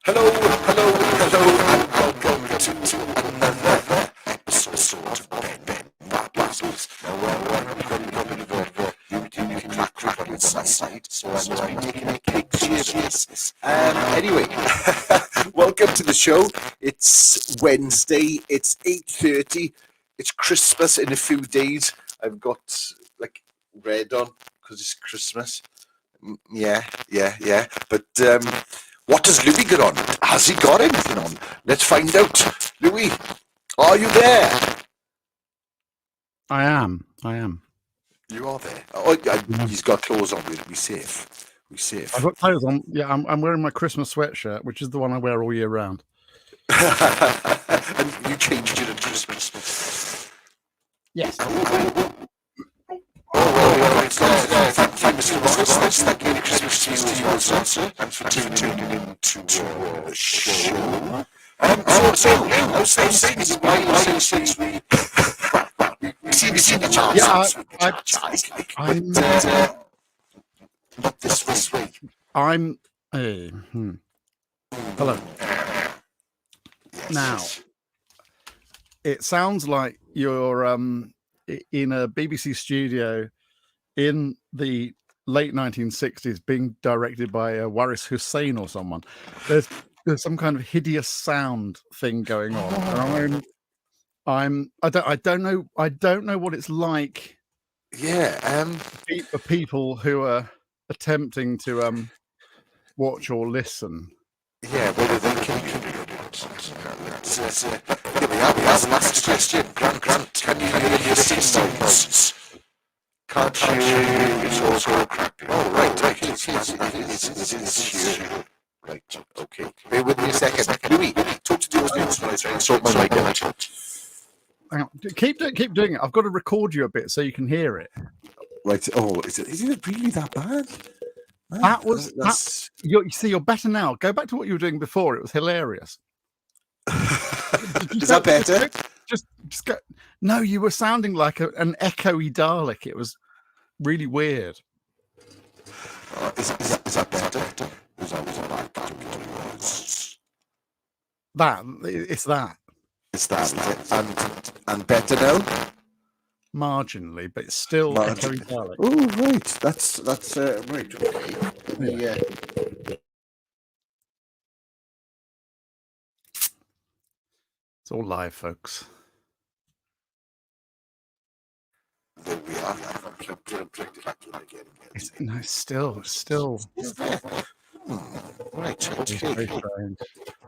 Hello, and welcome to another episode of Babbles. Now, we're probably you crack inside, so I'm making a big cheers. Anyway, welcome to the show. It's Wednesday. It's 8:30. It's Christmas in a few days. I've got like red on because it's Christmas. Yeah. But what does Louis got on? Has he got anything on? Let's find out. Louis, are you there? I am. You are there. Oh, he's got clothes on. We're safe. I've got clothes on. Yeah, I'm wearing my Christmas sweatshirt, which is the one I wear all year round. And you changed it at Christmas. Yes. Thank you, Christmas. Thank you, Christmas to you also, and for tuning in to the show. How's things? Why we see the charts. Not this week. I'm. Hello. Now, it sounds like you're in a BBC studio in the late 1960s, being directed by Waris Hussein or someone. There's some kind of hideous sound thing going on. And I don't know what it's like. Yeah. For people who are attempting to watch or listen. Yeah. Well, they can. Here we are. Last question. Grant, can you hear your signals? Can't you? It's also crackling. Oh, right. It's here. Right. Okay. Bear with me a second. Louis, talk to Deal's news when I try and sort my mic out. Hang on. Keep doing it. I've got to record you a bit so you can hear it. Right. Oh, is it really that bad? Man, that was. You see, you're better now. Go back to what you were doing before. It was hilarious. Is that better? Just go. No, you were sounding like an echoey Dalek. It was really weird. Is that better? It's that. It's that. And better now? Marginally, but it's still echoey Dalek. Oh, right. That's right. Okay. Yeah. It's all live, folks. There we are. No, still. Right. Okay. Very strange.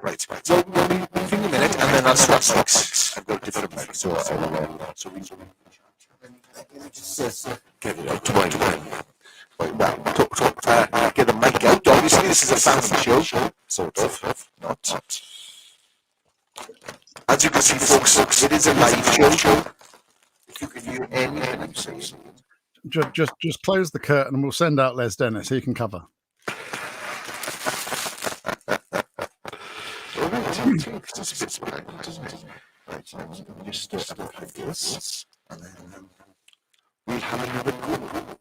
Right. So we'll be moving a minute, and then I'll swap mics. I've got a different mic, so we just get it out to mine. Well, get the mic out. Obviously, this is a family show, sort of. Not. As you can see, folks, it is a live show. If you can hear anything I'm saying. Just close the curtain and we'll send out Les Dennis. He can cover. Just like this, and then we'll have another go.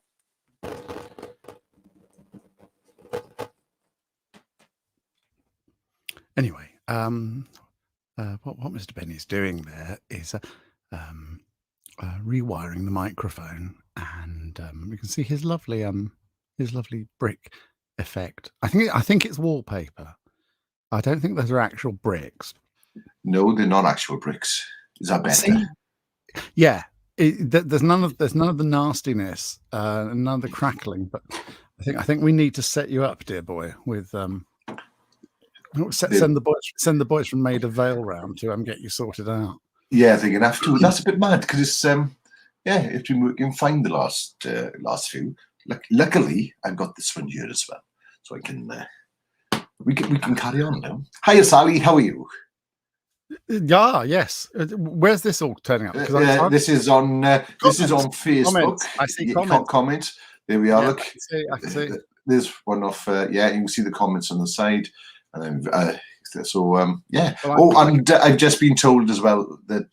Anyway, what Mr. Benney is doing there is rewiring the microphone, and we can see his lovely brick effect. I think it's wallpaper. I don't think those are actual bricks. No, they're not actual bricks. Is that better? See? Yeah, there's none of the nastiness, and none of the crackling. But I think we need to set you up, dear boy, with send the boys from Maida Vale round to get you sorted out. Yeah, they're gonna have to. That's a bit mad because it's it's been working fine the last few. Luckily, I've got this one here as well, so I can. We can carry on now. Hiya, Sally. How are you? Yeah. Yes. Where's this all turning up? This is on Facebook. Comments. I see comments. There we are. Yeah, look, I can see. There's one off. You can see the comments on the side, and then yeah. Well, and I've just been told as well that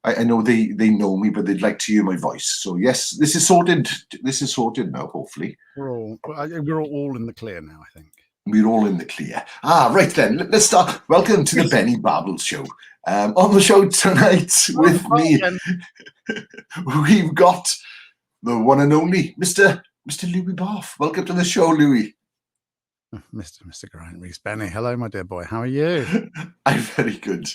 I know they know me, but they'd like to hear my voice. So yes, this is sorted. This is sorted now. Hopefully, we're all in the clear now, I think. We're all in the clear. Right then, let's start. Welcome to the Benney Babbles show. On the show tonight with me, we've got the one and only Mr. Louis Boff. Welcome to the show, Louis. Mr. Grant Reese Benney. Hello, my dear boy. How are you? I'm very good.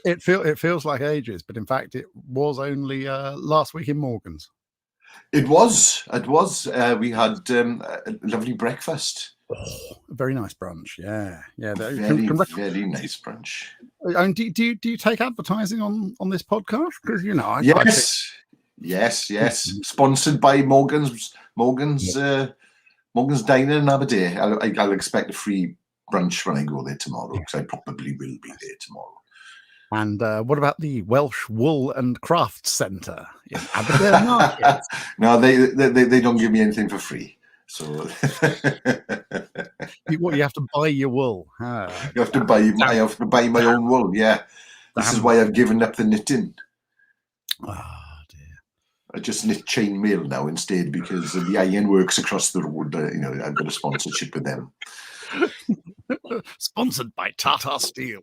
It feels like ages, but in fact, it was only last week in Morgan's. It was. We had a lovely breakfast. Oh, a very nice brunch. Yeah. Very nice brunch. And do you take advertising on this podcast? Because Yes. Sponsored by Morgan's Diner in Aberdeen. I'll expect a free brunch when I go there tomorrow, because I probably will be there tomorrow. And what about the Welsh Wool and Crafts Centre in Aberdeen Market? No, they don't give me anything for free. So you have to buy your wool. I have to buy my own wool. Yeah, this is why I've given up the knitting. Oh dear! I just knit chainmail now instead, because the iron works across the road. I've got a sponsorship with them. Sponsored by Tata Steel.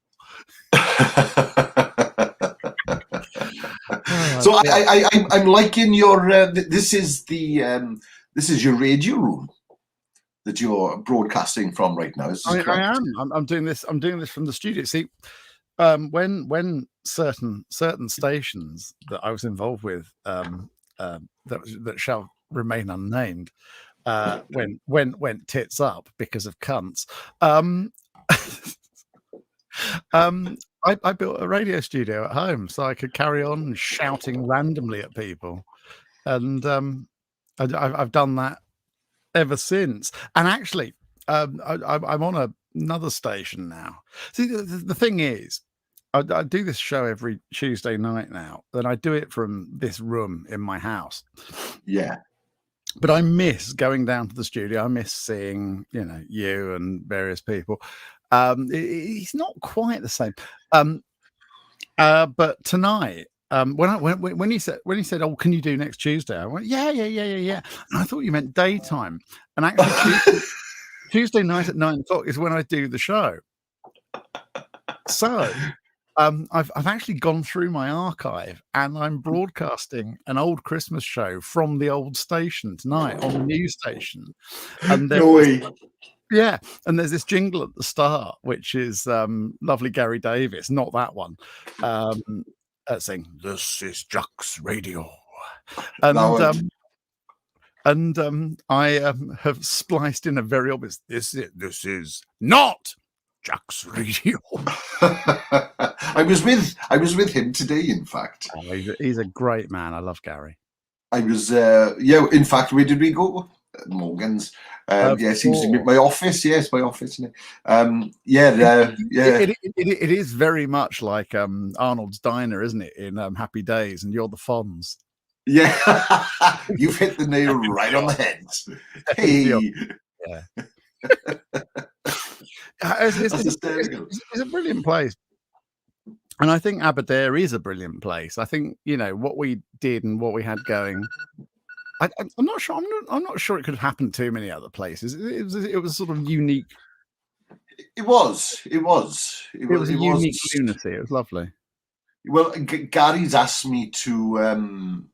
So I'm liking your. This is your radio room that you're broadcasting from right now. I am. I'm doing this. I'm doing this from the studio. See, when certain stations that I was involved with, that shall remain unnamed, went tits up because of cunts. I built a radio studio at home so I could carry on shouting randomly at people, and I've done that ever since. And actually, I'm on another station now. See, the thing is, I do this show every Tuesday night now, and I do it from this room in my house. Yeah. But I miss going down to the studio. I miss seeing, you and various people. It's not quite the same. But tonight, when he said, "Oh, can you do next Tuesday?" I went, "Yeah." And I thought you meant daytime. And actually, Tuesday night at 9:00 is when I do the show. So, I've actually gone through my archive, and I'm broadcasting an old Christmas show from the old station tonight on the new station. And yeah, and there's this jingle at the start, which is lovely Gary Davis, not that one, saying, "This is Jack's Radio," and I have spliced in a very obvious, "This is not Jack's Radio." I was with him today, in fact. Oh, he's a great man. I love Gary. I was in fact, where did we go? Morgan's. It seems to be my office. Yes, my office. It is very much like Arnold's Diner, isn't it? In Happy Days, and you're the Fonz. Yeah, you've hit the nail right on the head. Hey, yeah. It's a brilliant place, and I think Aberdeen is a brilliant place. I think what we did and what we had going. I'm not sure. I'm not sure it could have happened too many other places. It was sort of unique. It was a unique lunacy. It was lovely. Well, Gary's asked me to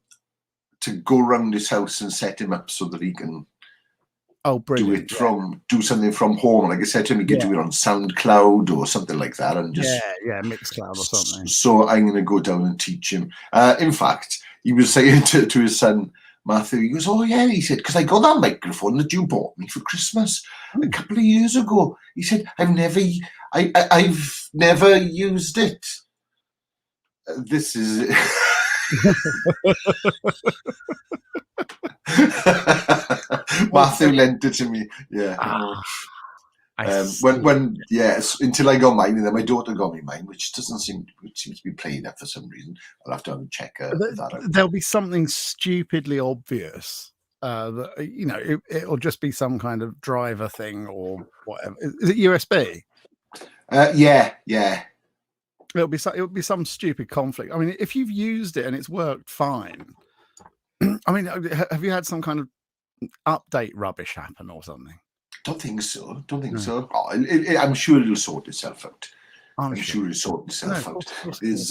go around his house and set him up so that he can do something from home. Like I said to him, he could do it on SoundCloud or something like that, and just Mixcloud or something. So I'm going to go down and teach him. In fact, he was saying to his son Matthew, he goes, "Oh yeah," he said, "because I got that microphone that you bought me for Christmas a couple of years ago." He said, "I've never used it." This is Matthew lent it to me. Yeah. Until I got mine, and then my daughter got me mine, which seems to be playing up for some reason. I'll have to check that out. There'll be something stupidly obvious that it'll just be some kind of driver thing or whatever. Is it USB? Yeah. It'll be some stupid conflict. I mean, if you've used it and it's worked fine. I mean, have you had some kind of update rubbish happen or something? Don't think so. Don't think No. so. Oh, I'm sure it'll sort itself out. I'm sure it'll sort itself No, out. of course it There's,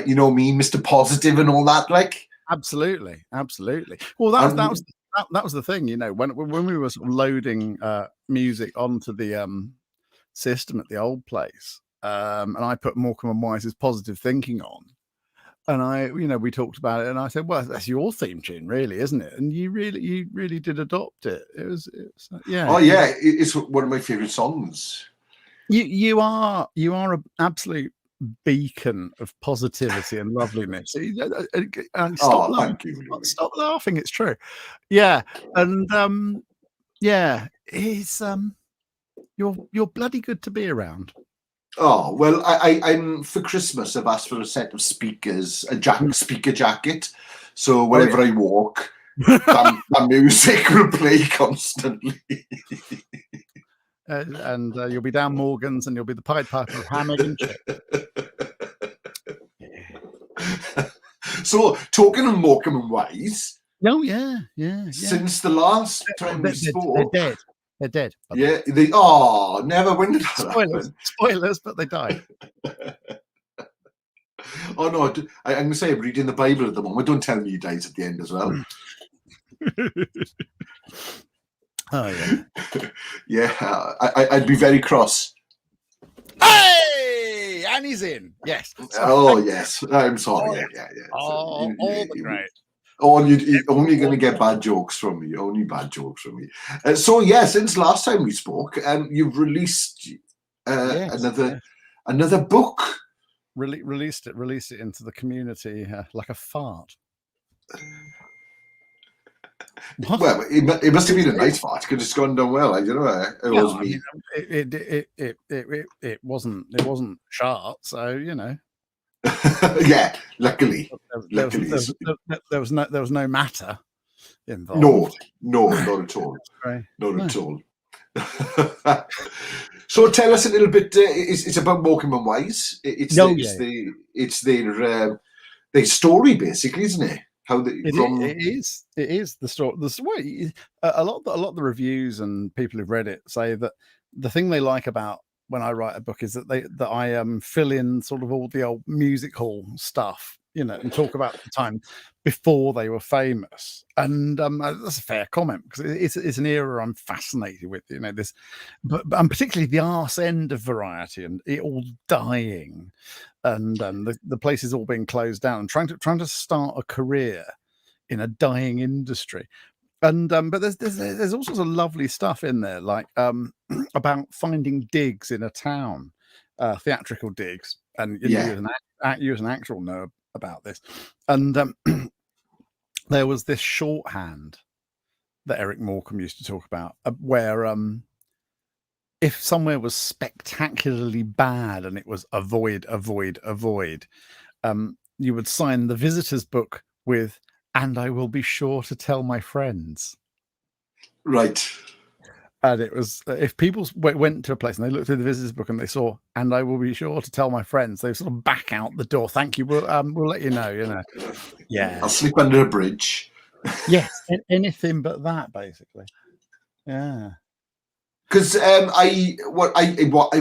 you know me, Mr. Positive and all that. Like, absolutely. Well, that was the thing, you know, when we were sort of loading music onto the system at the old place, and I put Morecambe and Wise's Positive Thinking on, and we talked about it, and I said, well, that's your theme tune, really, isn't it? And you really did adopt it. It was yeah. Oh yeah, it's one of my favorite songs. You are an absolute beacon of positivity and loveliness. Stop laughing. Thank you. Stop laughing. It's true. Yeah, and yeah, it's you're bloody good to be around. Oh well, I'm for Christmas. I've asked for a set of speakers, speaker jacket, so wherever I walk, that music will play constantly. And you'll be down Morgan's, and you'll be the Pied Piper of ham, egg, and chips. So, talking of Morecambe and Wise. Oh yeah. Since the last time we spoke, they're dead. Yeah, never. When did that happen? Spoilers, but they died. Oh no, I'm going to say I'm reading the Bible at the moment. Don't tell me he dies at the end as well. Oh yeah. Yeah, I'd be very cross. Hey, and he's in. Yes. Oh yes, I'm sorry. Yeah. Oh, all the great. You're only going to get bad jokes from me. Only bad jokes from me. So yeah, since last time we spoke, you've released another book. Released it into the community like a fart. What? Well, it must have been a nice fart because it's gone down well. I don't know. It wasn't sharp, so you know. Yeah, luckily. There was no matter involved. No, not at all. Right. Not at all. So tell us a little bit. It's about Morecambe and Wise. It's their story, basically, isn't it? It is the story. The story. A lot of the reviews and people who've read it say that the thing they like about when I write a book is that I fill in sort of all the old music hall stuff, you know, and talk about the time before they were famous. And that's a fair comment because it's an era I'm fascinated with, you know, this, and particularly the arse end of variety and it all dying, and the places all being closed down and trying to start a career in a dying industry. And but there's all sorts of lovely stuff in there, like about finding digs in a town, theatrical digs, and you as an actor will know about this. And there was this shorthand that Eric Morecambe used to talk about, where if somewhere was spectacularly bad and it was avoid, you would sign the visitor's book with, "And I will be sure to tell my friends." Right. And it was, if people went to a place and they looked through the visitor's book and they saw, "And I will be sure to tell my friends," they sort of back out the door. "Thank you. We'll let you know, you know." Yeah. I'll sleep under a bridge. Yes. Anything but that, basically. Yeah. Because I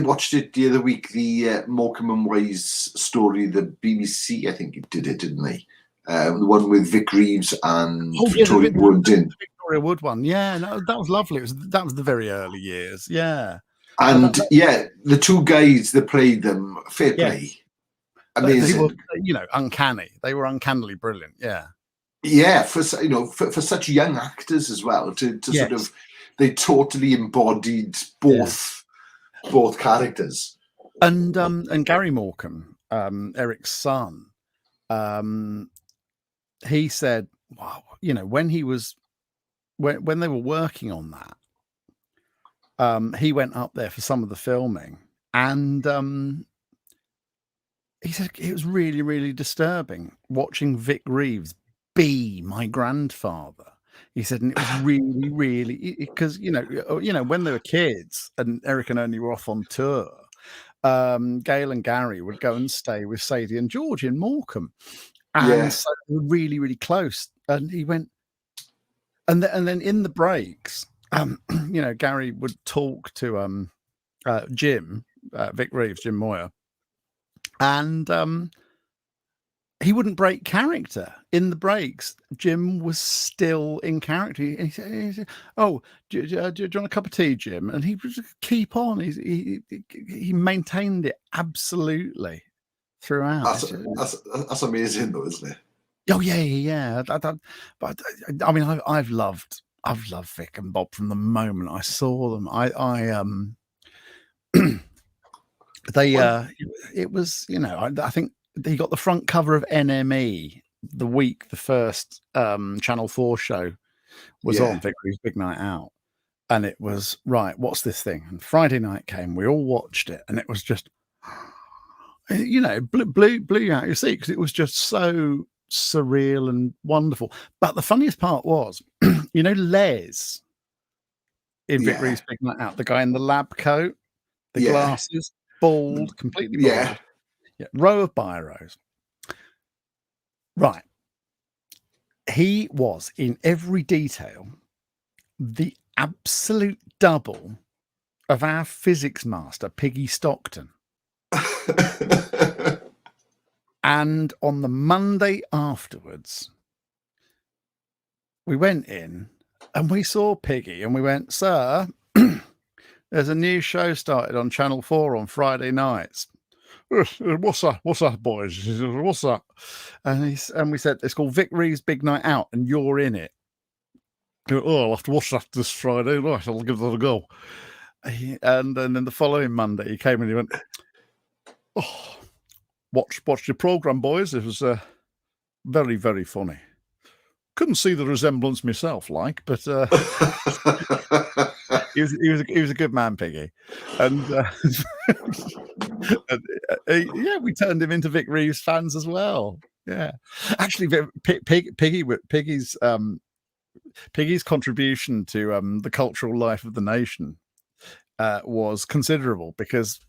watched it the other week, the Morecambe and Wise story, the BBC, I think it did it, didn't they? The one with Vic Reeves and Victoria Wood in. The Victoria Wood one, yeah, no, that was lovely. That was the very early years, yeah. And the two guys that played them, fair play, amazing. They were, you know, uncanny. They were uncannily brilliant, yeah. Yeah, for such young actors as well, to sort of, they totally embodied both characters. And Gary Morecambe, Eric's son, he said, wow, you know, when they were working on that, he went up there for some of the filming, and he said it was really, really disturbing watching Vic Reeves be my grandfather. He said, and it was really, really, because you know when they were kids and Eric and Ernie were off on tour, Gail and Gary would go and stay with Sadie and George in Morecambe. And so we were really, really close. And he went, and then in the breaks, Gary would talk to Jim, Vic Reeves, Jim Moyer, and he wouldn't break character in the breaks. Jim was still in character. He said, "Oh, do you want a cup of tea, Jim?" And he would just keep on. He maintained it absolutely throughout. That's amazing, though, isn't it? Oh yeah. But I mean, I've loved Vic and Bob from the moment I saw them. It was, I think he got the front cover of NME the week the first Channel 4 show was on, Victory's Big Night Out. And it was, right, what's this thing? And Friday night came, we all watched it, and it was just, blew you out your seat, because it was just so surreal and wonderful. But the funniest part was, Les in Victory's Big Night Out, the guy in the lab coat, the glasses, bald, completely bald. Yeah, row of biros. Right. He was, in every detail, the absolute double of our physics master, Piggy Stockton. And on the Monday afterwards, we went in and we saw Piggy and we went, "Sir, there's a new show started on Channel 4 on Friday nights." "What's that, boys?" He said, "What's that?" And we said, "It's called Vic Reeves' Big Night Out, and you're in it." "Oh, I'll have to watch that this Friday. Right, I'll give that a go." And then the following Monday, he came and he went, "Oh, watched your program, boys. It was very, very funny. Couldn't see the resemblance myself, but he was a good man, Piggy." And we turned him into Vic Reeves fans as well. Yeah, actually, Piggy's contribution to the cultural life of the nation was considerable, because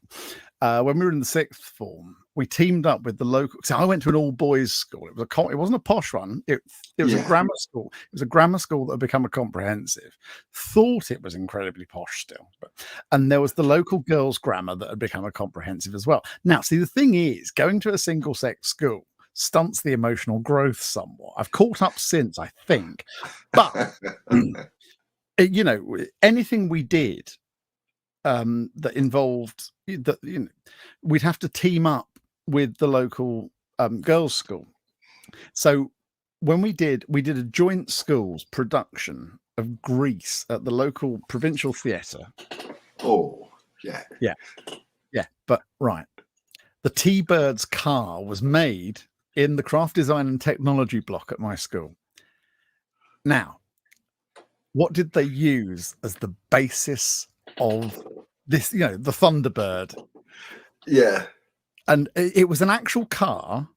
when we were in the sixth form, we teamed up with the local. So I went to an all-boys school. It wasn't a posh one. It was a grammar school. It was a grammar school that had become a comprehensive. Thought it was incredibly posh still, and there was the local girls' grammar that had become a comprehensive as well. Now, see, the thing is, going to a single-sex school stunts the emotional growth somewhat. I've caught up since, I think, but anything we did that involved that, we'd have to team up with the local girls' school. So when we did a joint schools production of Grease at the local provincial theatre. Oh, yeah. But right, the T-Birds car was made in the craft design and technology block at my school. Now, what did they use as the basis of this? The Thunderbird. Yeah. And it was an actual car,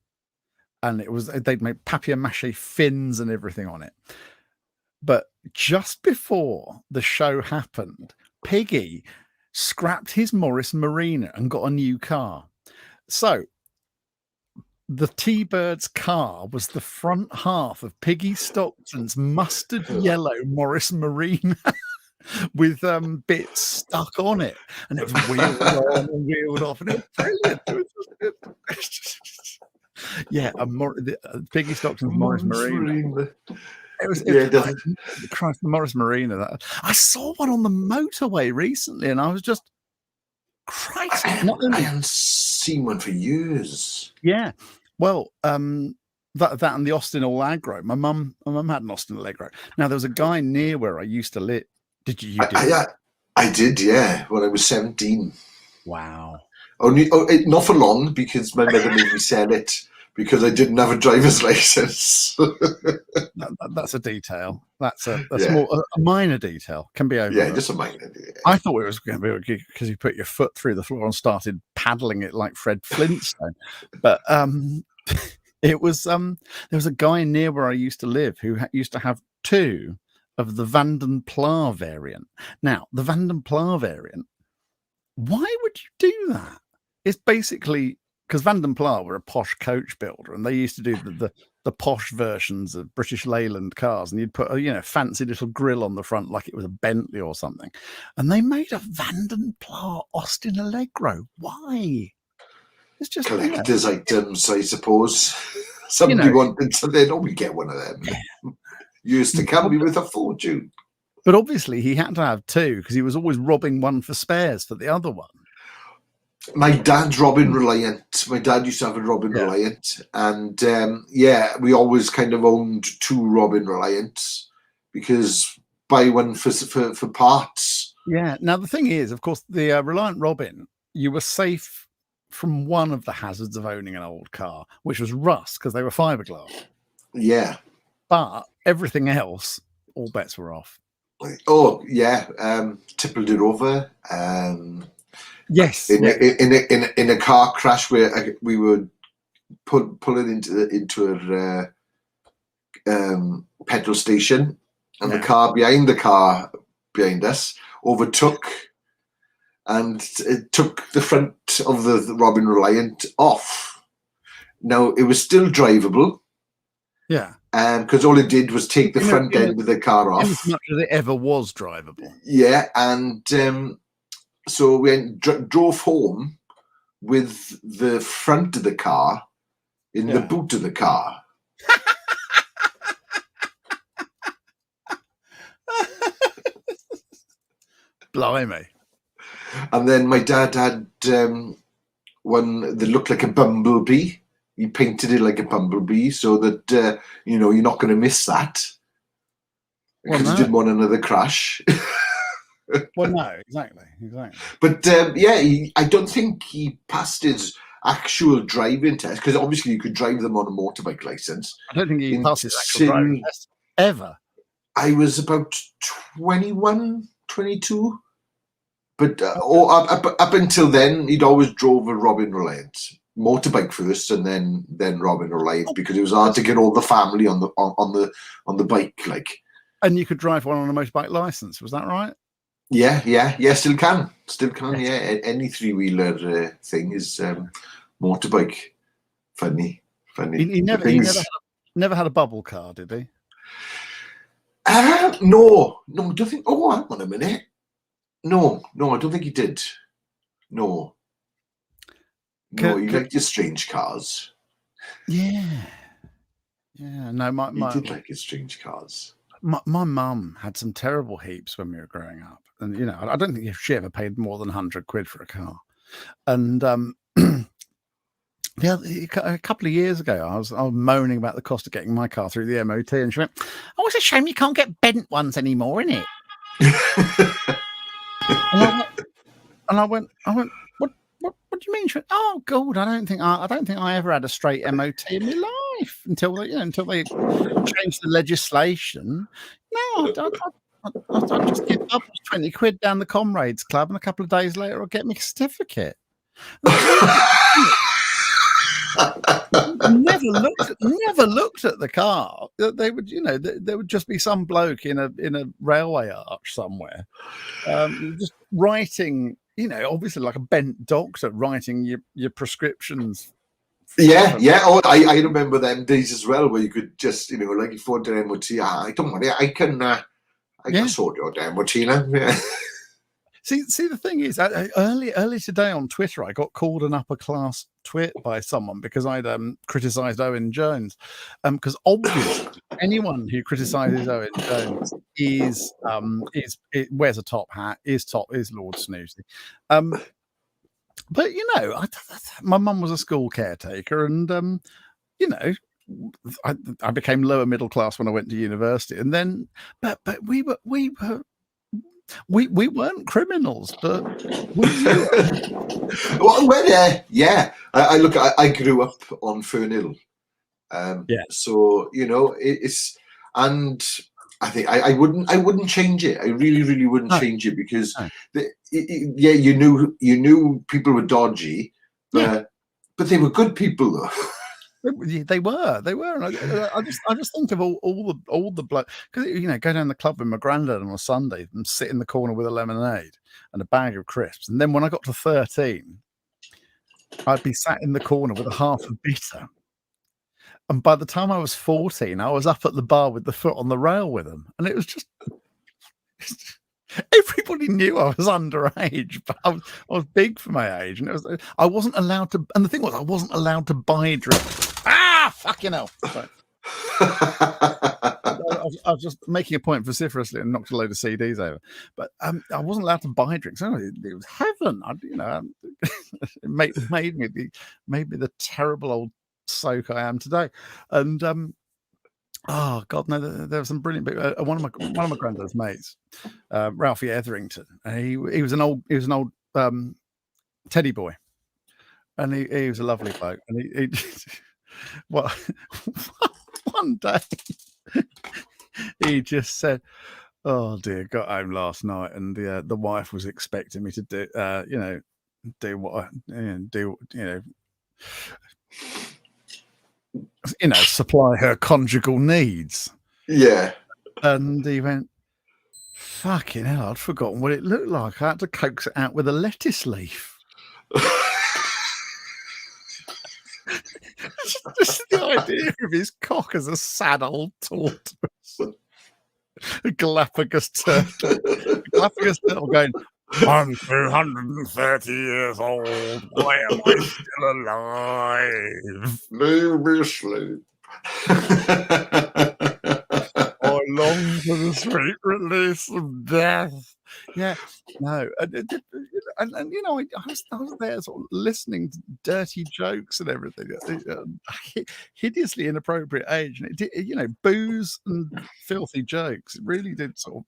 and they'd made papier-mâché fins and everything on it. But just before the show happened, Piggy scrapped his Morris Marina and got a new car. So the T-Bird's car was the front half of Piggy Stockton's mustard yellow Morris Marina with bits stuck on it, and it was wheeled on and wheeled off, and it was brilliant. Yeah, Piggy Stockton's Morris Marina. It was Christ, the Morris Marina. I saw one on the motorway recently, and I was just, Christ. I haven't seen one for years. Yeah, well, that and the Austin All Aggro. My mum had an Austin All Aggro. Now, there was a guy near where I used to live. Did you? I did, yeah, when I was 17. Wow. Not for long, because my mother made me sell it because I didn't have a driver's license. That's a detail. That's a minor detail. Can be over. Yeah, just a minor detail. I thought it was going to be because you put your foot through the floor and started paddling it like Fred Flintstone. But it was there was a guy near where I used to live who used to have two of the Vanden Pla variant. Now, the Vanden Pla variant, why would you do that? It's basically because Vanden Pla were a posh coach builder, and they used to do the posh versions of British Leyland cars, and you'd put a fancy little grille on the front like it was a Bentley or something. And they made a Vanden Pla Austin Allegro. Why? It's just collector's items, I suppose. Somebody wanted to then, we get one of them. Used to come with a fortune. But obviously he had to have two because he was always robbing one for spares for the other one. My dad's Robin Reliant. My dad used to have a Robin Reliant, and we always kind of owned two Robin Reliants because buy one for parts. Yeah. Now the thing is, of course, the Reliant Robin, you were safe from one of the hazards of owning an old car, which was rust because they were fiberglass. Yeah. But everything else, all bets were off. Oh yeah, tippled it over. Yes, in a car crash where we were pulling into a petrol station, and the car behind us overtook, and it took the front of the Robin Reliant off. Now it was still drivable. Yeah. Because all it did was take the front end of the car off. As much as it ever was drivable. Yeah, and so we drove home with the front of the car in the boot of the car. Blimey. And then my dad had one that looked like a bumblebee. He painted it like a bumblebee so that, you're not going to miss that. Because he didn't want another crash. Well, no, exactly. But, I don't think he passed his actual driving test, because obviously you could drive them on a motorbike license. I don't think he passed his actual driving test ever. I was about 21, 22. But up until then, he'd always drove a Robin Reliant. Motorbike first, and then Robin Reliant, because it was hard to get all the family on the bike, like. And you could drive one on a motorbike license, was that right? Yeah, still can. Yeah, any three-wheeler thing is motorbike. Funny. He never had a bubble car, did he? No, I don't think. Oh, hang on a minute. No, I don't think he did. No. No, you liked your strange cars. Yeah. No, you did like your strange cars. My mum had some terrible heaps when we were growing up, and I don't think she ever paid more than £100 for a car. And a couple of years ago, I was moaning about the cost of getting my car through the MOT, and she went, "Oh, it's a shame you can't get bent ones anymore, isn't it?" and I went. What do you mean? She went, "Oh God, I don't think I ever had a straight MOT in my life until they changed the legislation. No, I'll just give up £20 down the Comrades Club, and a couple of days later I'll get my certificate." Never looked at the car. They would, there would just be some bloke in a railway arch somewhere, just writing. Obviously like a bent doctor writing your prescriptions. Yeah. Oh, I remember them days as well, where you could just, like you phone to MOT. I don't worry, I can sort your MOT now. Yeah. See, the thing is, early today on Twitter, I got called an upper class twit by someone because I'd criticised Owen Jones. Because obviously, anyone who criticises Owen Jones wears a top hat, is Lord Snoozy. But my mum was a school caretaker, and I became lower middle class when I went to university, and then but we weren't criminals, but we were. I grew up on Fernhill. So it's, and I think I wouldn't change it. I really wouldn't change it, because you knew people were dodgy, but they were good people though. They were. And I just think of all the blood, because go down the club with my granddad on a Sunday and sit in the corner with a lemonade and a bag of crisps, and then when I got to 13, I'd be sat in the corner with a half a bitter, And by the time I was 14, I was up at the bar with the foot on the rail with them, and it was just everybody knew I was underage, but I was big for my age, and I wasn't allowed to. And the thing was, I wasn't allowed to buy drinks. Fucking hell! Sorry. I was just making a point vociferously and knocked a load of CDs over, but I wasn't allowed to buy drinks. It was heaven. It made me the terrible old soak I am today. And oh God, no! There was some brilliant. One of my granddad's mates, Ralphie Etherington, and he was an old teddy boy, and he was a lovely bloke, and he well, one day he just said, "Oh dear, got home last night, and the wife was expecting me to do do what supply her conjugal needs." Yeah. And he went, "Fucking hell, I'd forgotten what it looked like. I had to coax it out with a lettuce leaf." Just the idea of his cock as a sad old tortoise. A Galapagos turtle. Galapagos turtle going, "I'm 230 years old. Why am I still alive? Leave me asleep. I long for the sweet release of death." Yeah, no, and I was there sort of listening to dirty jokes and everything, hideously inappropriate age, and it did, booze and filthy jokes. It really did sort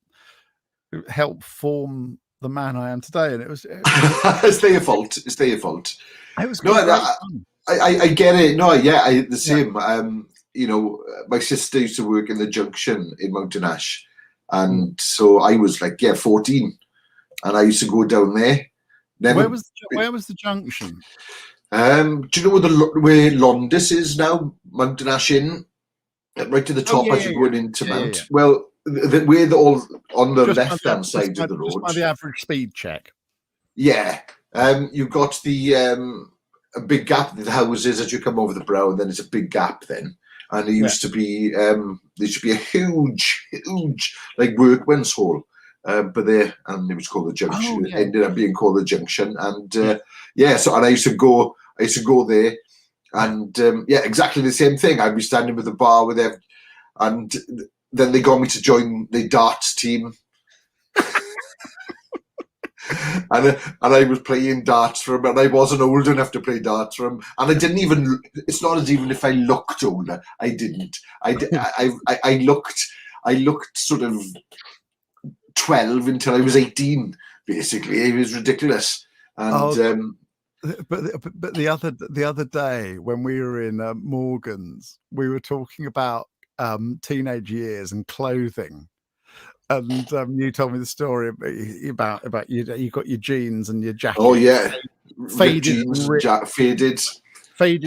of help form the man I am today, and it was It's their fault. It's their fault. it was No, great fun. I get it. No, yeah, the same. My sister used to work in the junction in Mountain Ash, and so I was like, 14, and I used to go down there. Where was the junction? Do you know where Londis is now? Mountain Ash Inn, right to the top as you're going into Mount. Yeah. Well, we're all on the left-hand side of the road. Just by the average speed check. Yeah. You've got the a big gap, the houses as you come over the brow, and then it's a big gap then. And it used to be there should be a huge like workman's hall, but there, and it was called the junction. Oh, yeah. It ended up being called the junction, and so and I used to go there, and exactly the same thing. I'd be standing with the bar with them, and then they got me to join the darts team. And I was playing darts for him, and I wasn't old enough to play darts for him, and I didn't even. It's not as even if I looked older. I didn't. I looked sort of 12 until I was 18. Basically, it was ridiculous. And but the other day when we were in Morgan's, we were talking about teenage years and clothing. And you told me the story about you got your jeans and your jacket. Oh yeah, faded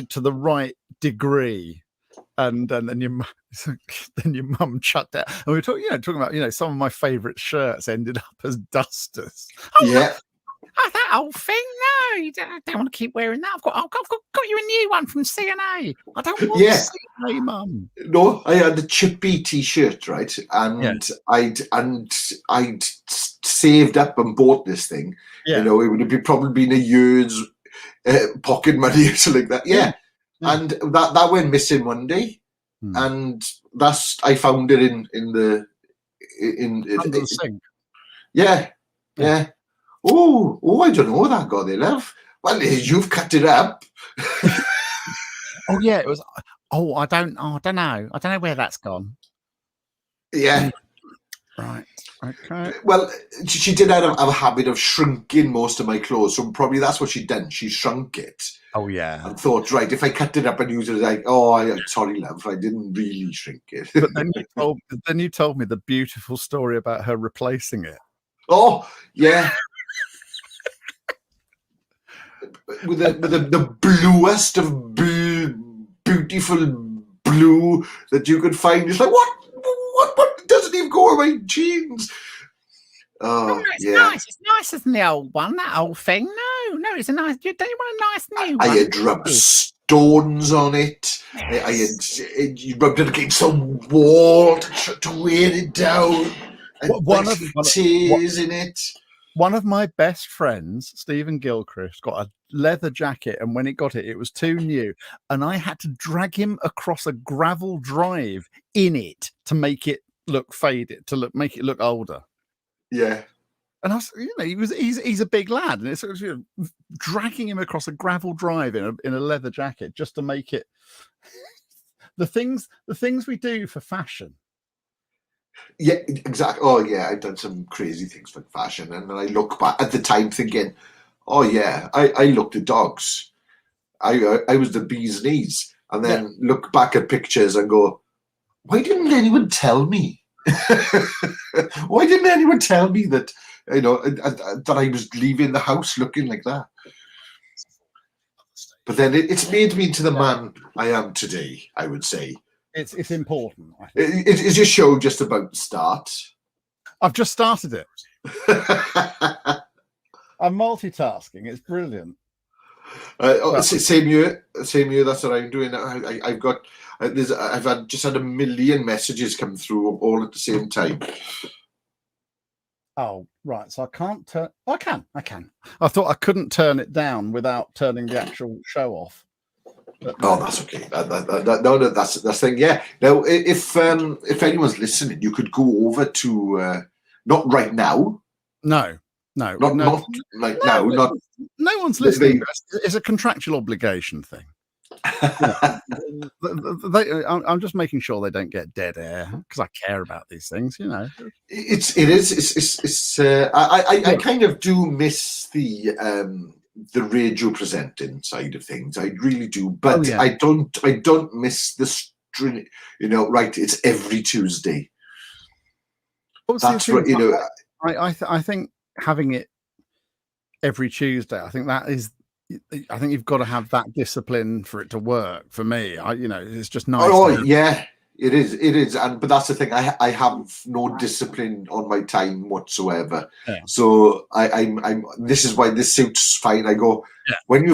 to the right degree, and then your mum chucked out. And we were talking about some of my favourite shirts ended up as dusters. That old thing. No, you don't want to keep wearing that. I've got you a new one from C&A. I don't want C&A, Mum. No, I had a chippy T-shirt, right? And I'd saved up and bought this thing. Yeah. It would have probably been a year's pocket money or something like that. Yeah. And that went missing one day, and I found it in the sink. Yeah. Oh, I don't know that, God, they love. Well, you've cut it up. Oh yeah, it was. Oh, I don't know. I don't know where that's gone. Yeah. Right. Okay. Well, she did have a habit of shrinking most of my clothes, so probably that's what she'd done. She shrunk it. Oh yeah. And thought, right, if I cut it up and use it, sorry, love, I didn't really shrink it. But then you told me the beautiful story about her replacing it. Oh yeah. With the bluest of beautiful blue that you could find. It's like, what? It doesn't even go with my jeans. Oh, it's nice. It's nicer than the old one, that old thing. No, it's a nice. Don't you want a nice new one? I had rubbed stones on it. You rubbed it against the wall to wear it down. And tears in it. One of my best friends, Stephen Gilchrist, got a leather jacket, and when it got it, it was too new, and I had to drag him across a gravel drive in it to make it look faded, make it look older. Yeah. And I was, he's a big lad, and it's sort of, dragging him across a gravel drive in a leather jacket just to make it the things we do for fashion. Yeah, exactly. Oh, yeah, I've done some crazy things for fashion, and then I look back at the time thinking, oh yeah, I looked at dogs. I was the bee's knees, and then look back at pictures and go, why didn't anyone tell me? Why didn't anyone tell me that that I was leaving the house looking like that? But then it's made me into the man I am today, I would say. It's important. Is your show just about to start? I've just started it. I'm multitasking. It's brilliant. Same year. That's what I'm doing. I've just had a million messages come through all at the same time. Oh, right. So I can't turn. I can. I thought I couldn't turn it down without turning the actual show off. Oh, that's okay. No, that's the thing. Yeah. Now, if anyone's listening, you could go over to not right now. No. Not right now. No one's listening. It's a contractual obligation thing. I'm just making sure they don't get dead air because I care about these things. It is. I kind of do miss the radio presenting side of things. I really do, but I don't miss the string. Right? It's every Tuesday. That's right. I think having it every Tuesday. I think you've got to have that discipline for it to work. For me, it's just nice. Oh yeah, it is. But that's the thing. I have no discipline on my time whatsoever. Yeah. So I'm. This is why this suits fine. I go when you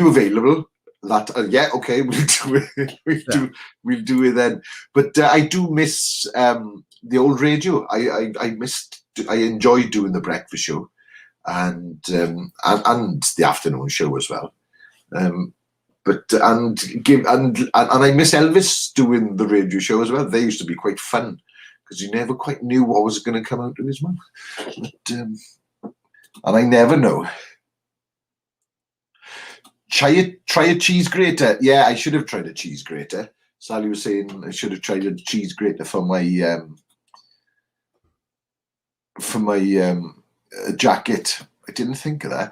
available. That okay, we'll do it. We'll do it then. But I do miss the old radio. I enjoyed doing the breakfast show. And the afternoon show as well, but I miss Elvis doing the radio show as well. They used to be quite fun because you never quite knew what was going to come out of his mouth, and I never know. Try a cheese grater. Yeah, I should have tried a cheese grater. Sally was saying I should have tried a cheese grater for my jacket. I didn't think of that.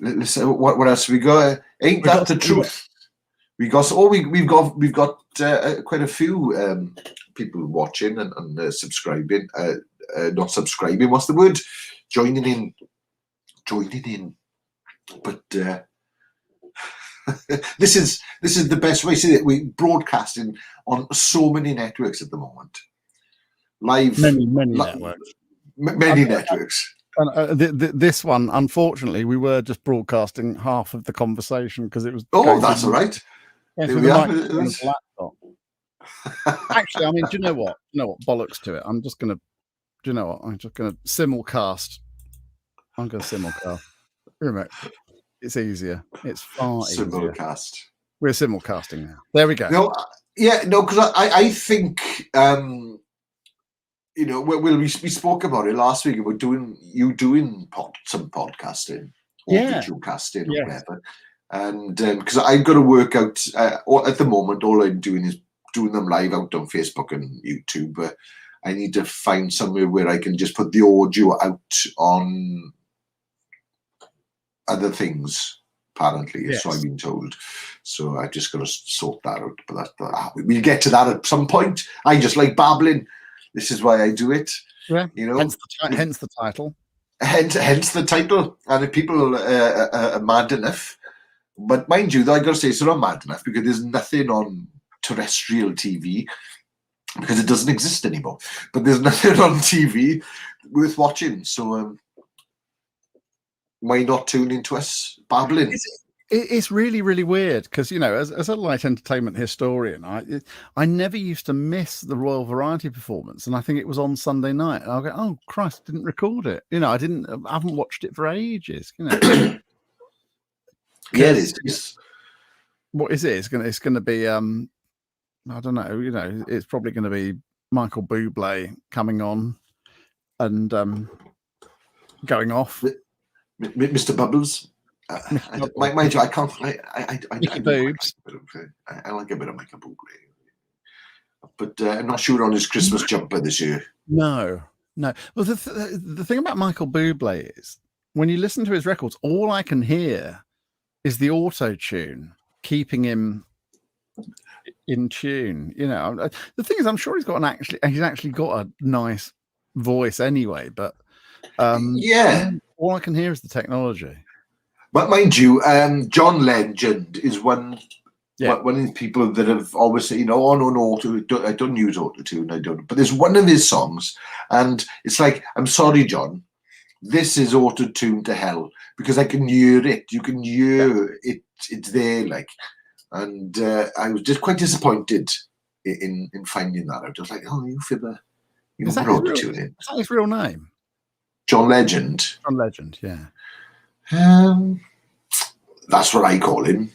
Let's see, what else we got? Ain't that the truth? We've got quite a few people watching and subscribing. Not subscribing. What's the word? Joining in. But this is the best way. See, we broadcasting on so many networks at the moment. Live, many networks. Many networks. And this one, unfortunately, we were just broadcasting half of the conversation because it was. Oh, that's all right. Actually, I mean, do you know what? Bollocks to it. I'm just gonna simulcast. I'm gonna simulcast. It's easier. It's far easier. Simulcast. We're simulcasting now. There we go. No, because I think we spoke about it last week about doing some podcasting or visual casting or whatever, and because I've got to work out at the moment all I'm doing is doing them live out on Facebook and YouTube, but I need to find somewhere where I can just put the audio out on other things, apparently, so I've been told. So I just got to sort that out. But we'll get to that at some point. I just like babbling. This is why I do it. Yeah, hence the title. Hence the title. And if people are mad enough, but mind you, though, I got to say it's not mad enough because there's nothing on terrestrial TV because it doesn't exist anymore. But there's nothing on TV worth watching. So why not tune into us babbling? It's really, really weird because, as a light entertainment historian, I never used to miss the Royal Variety performance, and I think it was on Sunday night. And I'll go, oh Christ, didn't record it. I haven't watched it for ages. Yeah, it is. What is it? It's gonna be I don't know. It's probably going to be Michael Bublé coming on and going off. Mr. Bubbles. Mind you, I can't. Mickey Boobs. I like a bit of Michael Bublé, but I'm not sure on his Christmas jumper this year. No. Well, the thing about Michael Bublé is when you listen to his records, all I can hear is the auto tune keeping him in tune. The thing is, I'm sure he's actually got a nice voice anyway, but all I can hear is the technology. But mind you, John Legend is one of the people that have always said, oh no, I don't use auto-tune, I don't. But there's one of his songs, and it's like, I'm sorry, John, this is auto-tune to hell, because I can hear it. You can hear it. It's there, like. And I was just quite disappointed in finding that out. I was like, oh, you fibber. Is that his real name? John Legend. John Legend, yeah. That's what I call him.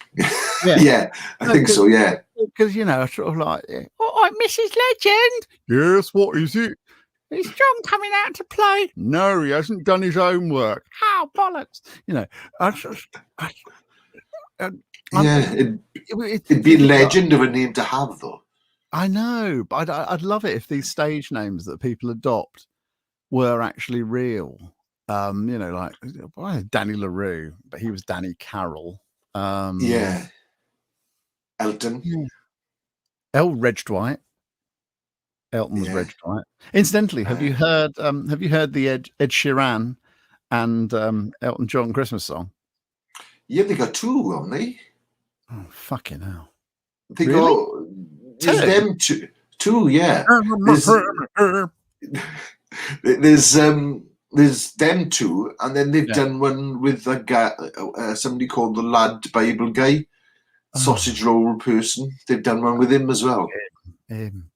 Yeah, I think so, yeah. Because, sort of like, I'm Mrs. Legend. Yes, what is it? Is John coming out to play? No, he hasn't done his homework. How bollocks. It'd be a legend of a name to have, though. I know, but I'd love it if these stage names that people adopt were actually real. Like Danny LaRue, but he was Danny Carroll. Elton. Reg Dwight. Elton was Reg Dwight. Incidentally, have you heard the Ed Sheeran and Elton John Christmas song? Yeah, they got two, haven't they? Oh, fucking hell. They go. There's them two, yeah. There's them two, and then they've done one with a guy, somebody called the Lad Bible Guy, sausage roll person. They've done one with him as well.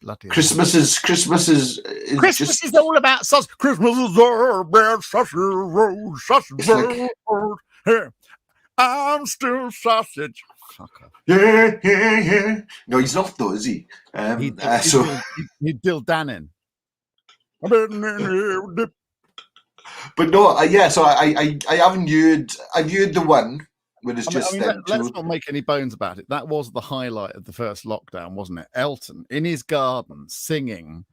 Bloody Christmas is all about sausage. Christmas is all about sausage roll, sausage roll. I'm still sausage. Fuck off. Yeah. No, he's not though, is he? He'd Dill Dannon. But no, so I haven't heard. I've heard the one where it's just them two. Let's not make any bones about it. That was the highlight of the first lockdown, wasn't it? Elton in his garden singing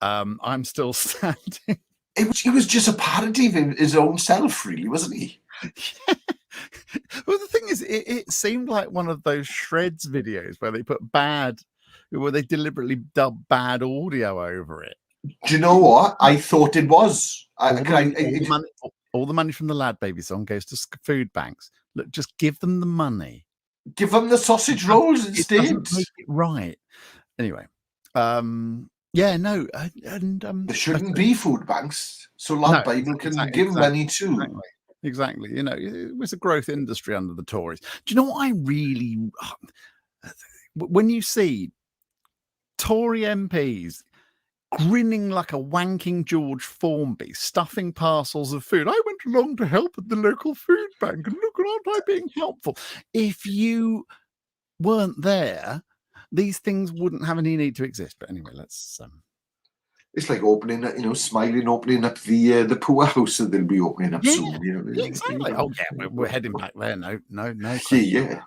"I'm Still Standing." He was just a parody of his own self, really, wasn't he? Yeah. Well, the thing is, it seemed like one of those Shreds videos where they they deliberately dub bad audio over it. Do you know what? I thought it was. All the money from the Lad Baby song goes to food banks. Look, just give them the money. Give them the sausage rolls instead. It doesn't make it right. Anyway, and there shouldn't be food banks, so Lad Bible can give money too. Exactly. It was a growth industry under the Tories. Do you know what I really? When you see Tory MPs grinning like a wanking George Formby, stuffing parcels of food. I went along to help at the local food bank, and look, aren't I being helpful? If you weren't there, these things wouldn't have any need to exist. But anyway, let's. It's like opening, Smiling, opening up the poorhouse that they'll be opening up soon. Exactly. Oh yeah, we're heading back there. No. Yeah.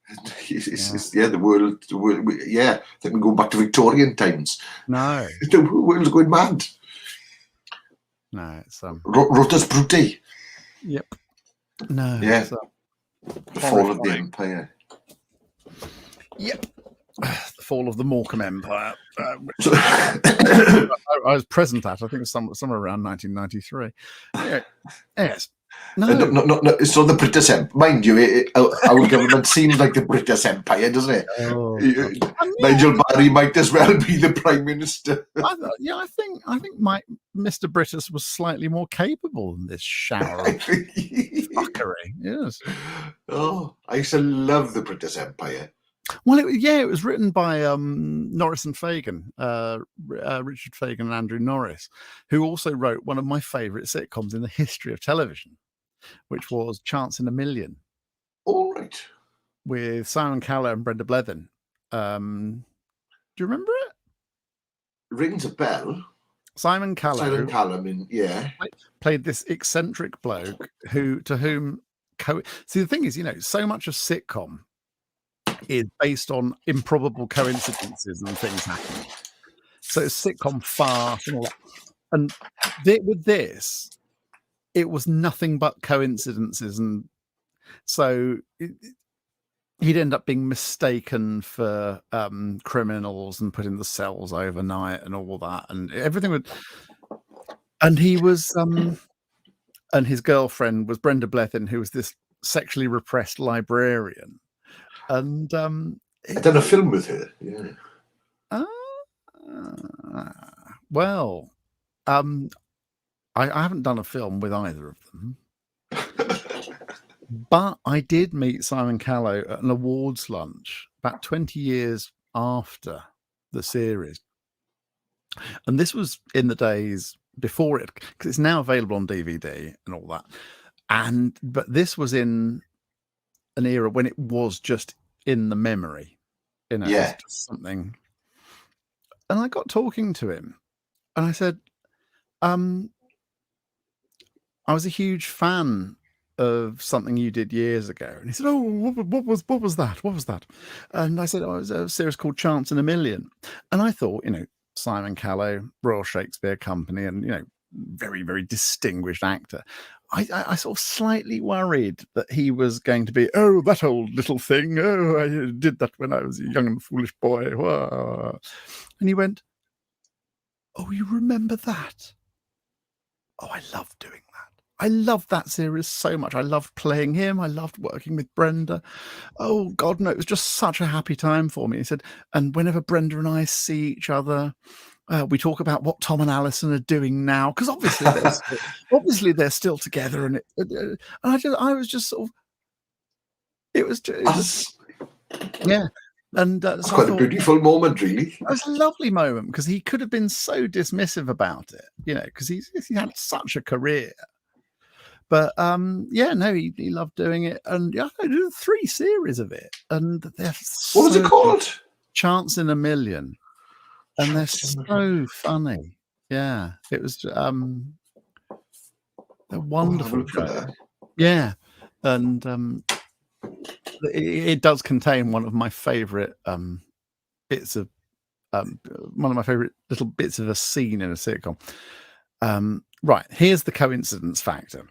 The world. I think we're going back to Victorian times. No, the world's going mad. No, it's Rotas Brute. Yep. No. Yeah. The fall of the empire. Yep. The fall of the Morecambe Empire. I was present at. I think it was somewhere around 1993. Yes. No. No. It's not the British Empire. Mind you, our government seems like the British Empire, doesn't it? Oh, Nigel Barry might as well be the Prime Minister. I think my Mr. British was slightly more capable than this shower of fuckery. Yes. Oh, I used to love the British Empire. Well, it was written by Norris and Fagan, Richard Fagan and Andrew Norris, who also wrote one of my favourite sitcoms in the history of television, which was Chance in a Million. All right. With Simon Callow and Brenda Blethyn. Do you remember it? Rings a bell. Simon Callow. Yeah. Played this eccentric bloke to whom. See, the thing is, so much of sitcom is based on improbable coincidences and things happening. So it's sitcom farce and all that. And with this, it was nothing but coincidences, and so he'd end up being mistaken for criminals and put in the cells overnight and all that, and everything would. And he was, and his girlfriend was Brenda Blethyn, who was this sexually repressed librarian. And I've done a film with her. Yeah. Well, I haven't done a film with either of them. But I did meet Simon Callow at an awards lunch about 20 years after the series. And this was in the days before it, because it's now available on DVD and all that. But this was in an era when it was just in the memory, Yeah. something. And I got talking to him and I said, I was a huge fan of something you did years ago. And he said, oh, what was that? What was that? And I said, oh, it was a series called Chance in a Million. And I thought, Simon Callow, Royal Shakespeare Company, and, very, very distinguished actor. I sort of slightly worried that he was going to be, oh, that old little thing. Oh, I did that when I was a young and foolish boy. Whoa. And he went, oh, you remember that? Oh, I love doing that. I loved that series so much. I loved playing him. I loved working with Brenda. Oh, God, no, it was just such a happy time for me. He said, and whenever Brenda and I see each other, we talk about what Tom and Alison are doing now, because obviously they're still together, and I was just sort of, it was yeah, and it's quite a beautiful moment, really. It was a lovely moment because he could have been so dismissive about it, because he had such a career. But he loved doing it, and I did 3 series of it, and they're what was it called? Chance in a Million. And they're so funny. Yeah, it was they're wonderful. Yeah, and it does contain one of my favorite bits of one of my favorite little bits of a scene in a sitcom. Right, here's the coincidence factor.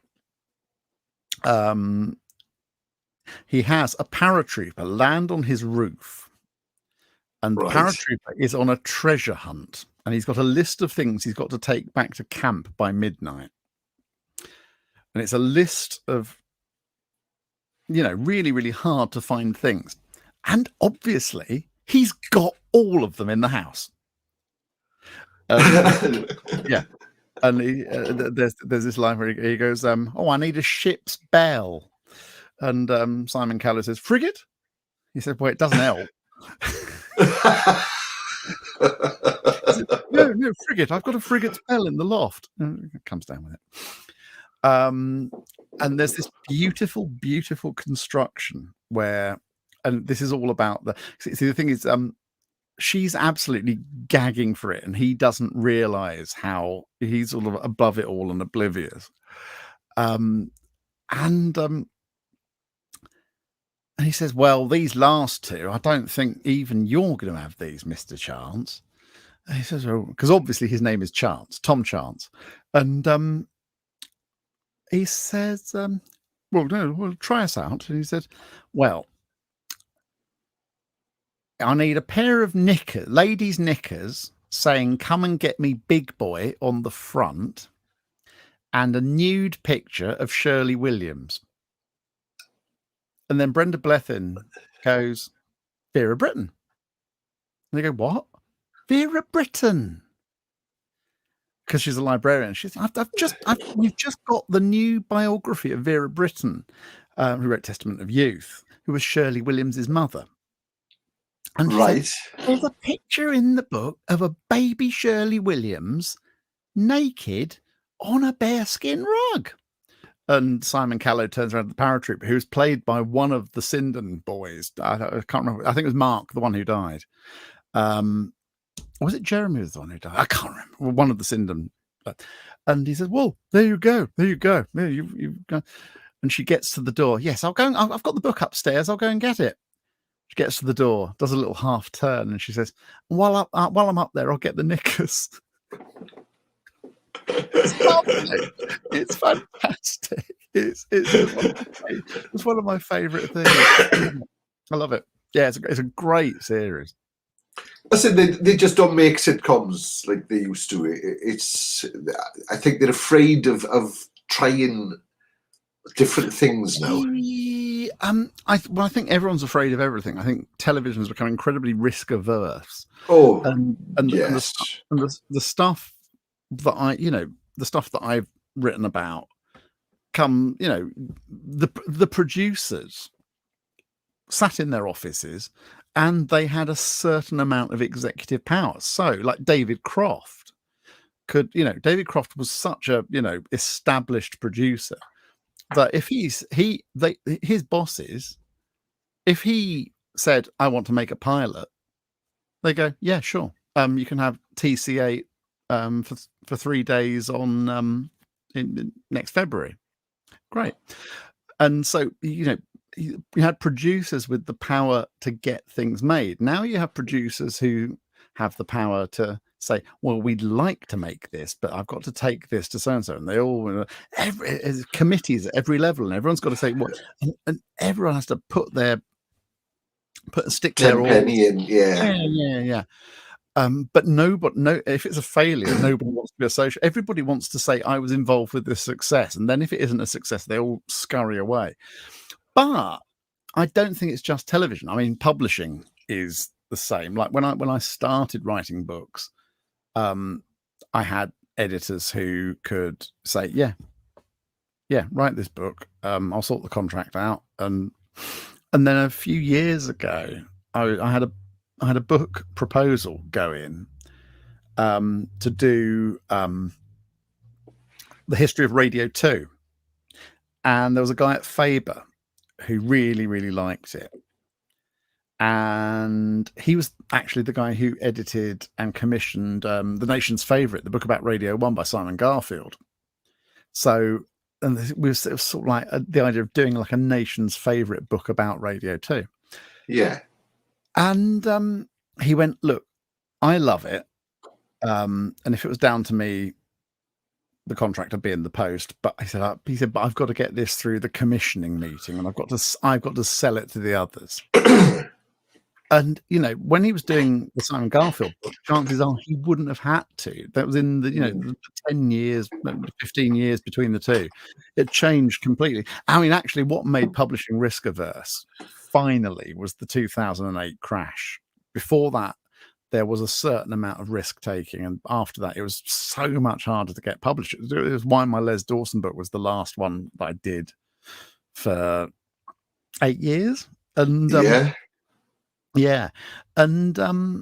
He has a paratrooper land on his roof. And the paratrooper is on a treasure hunt, and he's got a list of things he's got to take back to camp by midnight. And it's a list of, really, really hard to find things. And obviously, he's got all of them in the house. Yeah. And there's this line where he goes, oh, I need a ship's bell. And Simon Callow says, frigate? He said, well, it doesn't help. No, frigate. I've got a frigate's bell in the loft. It comes down with it. And there's this beautiful, beautiful construction where, and this is all about the thing is, she's absolutely gagging for it, and he doesn't realize how he's sort of above it all and oblivious. And he says, well, these last 2, I don't think even you're going to have these, Mr. Chance. And he says, well, because obviously his name is Chance, Tom Chance. And he says, well, no, well, try us out. And he said, well, I need a pair of ladies' knickers saying, come and get me big boy on the front, and a nude picture of Shirley Williams. And then Brenda Blethyn goes, Vera Brittain. And they go, what? Vera Brittain. Because she's a librarian. She's, we've just got the new biography of Vera Brittain, who wrote Testament of Youth, who was Shirley Williams's mother. And Right. said, there's a picture in the book of a baby Shirley Williams naked on a bearskin rug. And Simon Callow turns around to the paratrooper, who's played by one of the Sinden boys. I can't remember. I think it was Mark, the one who died. Was it Jeremy was the one who died? I can't remember. Well, one of the Sinden. And he says, well, there you go. There you go. There you've go. And she gets to the door. Yes, I'll go. I've got the book upstairs. I'll go and get it. She gets to the door, does a little half turn, and she says, while I'm up there, I'll get the knickers. It's lovely. It's fantastic. It's one of my favourite things. I love it. Yeah, it's a great series. I said they just don't make sitcoms like they used to. I think they're afraid of trying different things now. I think everyone's afraid of everything. I think television has become incredibly risk averse. Oh, and yes. The stuff that I've written about come, the producers sat in their offices and they had a certain amount of executive power. So, like David Croft David Croft was such a established producer that if his bosses, if he said, I want to make a pilot, they go, yeah, sure. You can have TC8 for 3 days on in next February. Great. And so, you had producers with the power to get things made. Now you have producers who have the power to say, well, we'd like to make this, but I've got to take this to so-and-so. And they all, committees at every level, and everyone's got to say, what, and everyone has to stick their penny in, yeah. But if it's a failure, nobody wants to be associated. Everybody wants to say, I was involved with this success. And then if it isn't a success, they all scurry away. But I don't think it's just television. I mean, publishing is the same. Like when I started writing books, I had editors who could say, yeah, write this book. I'll sort the contract out. And then a few years ago, I had a book proposal go in to do the history of Radio 2. And there was a guy at Faber who really, really liked it. And he was actually the guy who edited and commissioned The Nation's Favourite, the book about Radio 1 by Simon Garfield. So, and it was sort of like the idea of doing like a Nation's Favourite book about Radio 2. Yeah. And he went, look, I love it. And if it was down to me, the contract would be in the post. But he said, but I've got to get this through the commissioning meeting, and I've got to sell it to the others. And when he was doing the Simon Garfield book, chances are he wouldn't have had to. That was in the the 10 years, 15 years between the two. It changed completely. I mean, actually, what made publishing risk averse finally was the 2008 crash. Before that, there was a certain amount of risk taking, and after that, it was so much harder to get published. It was why my Les Dawson book was the last one that I did for 8 years, and and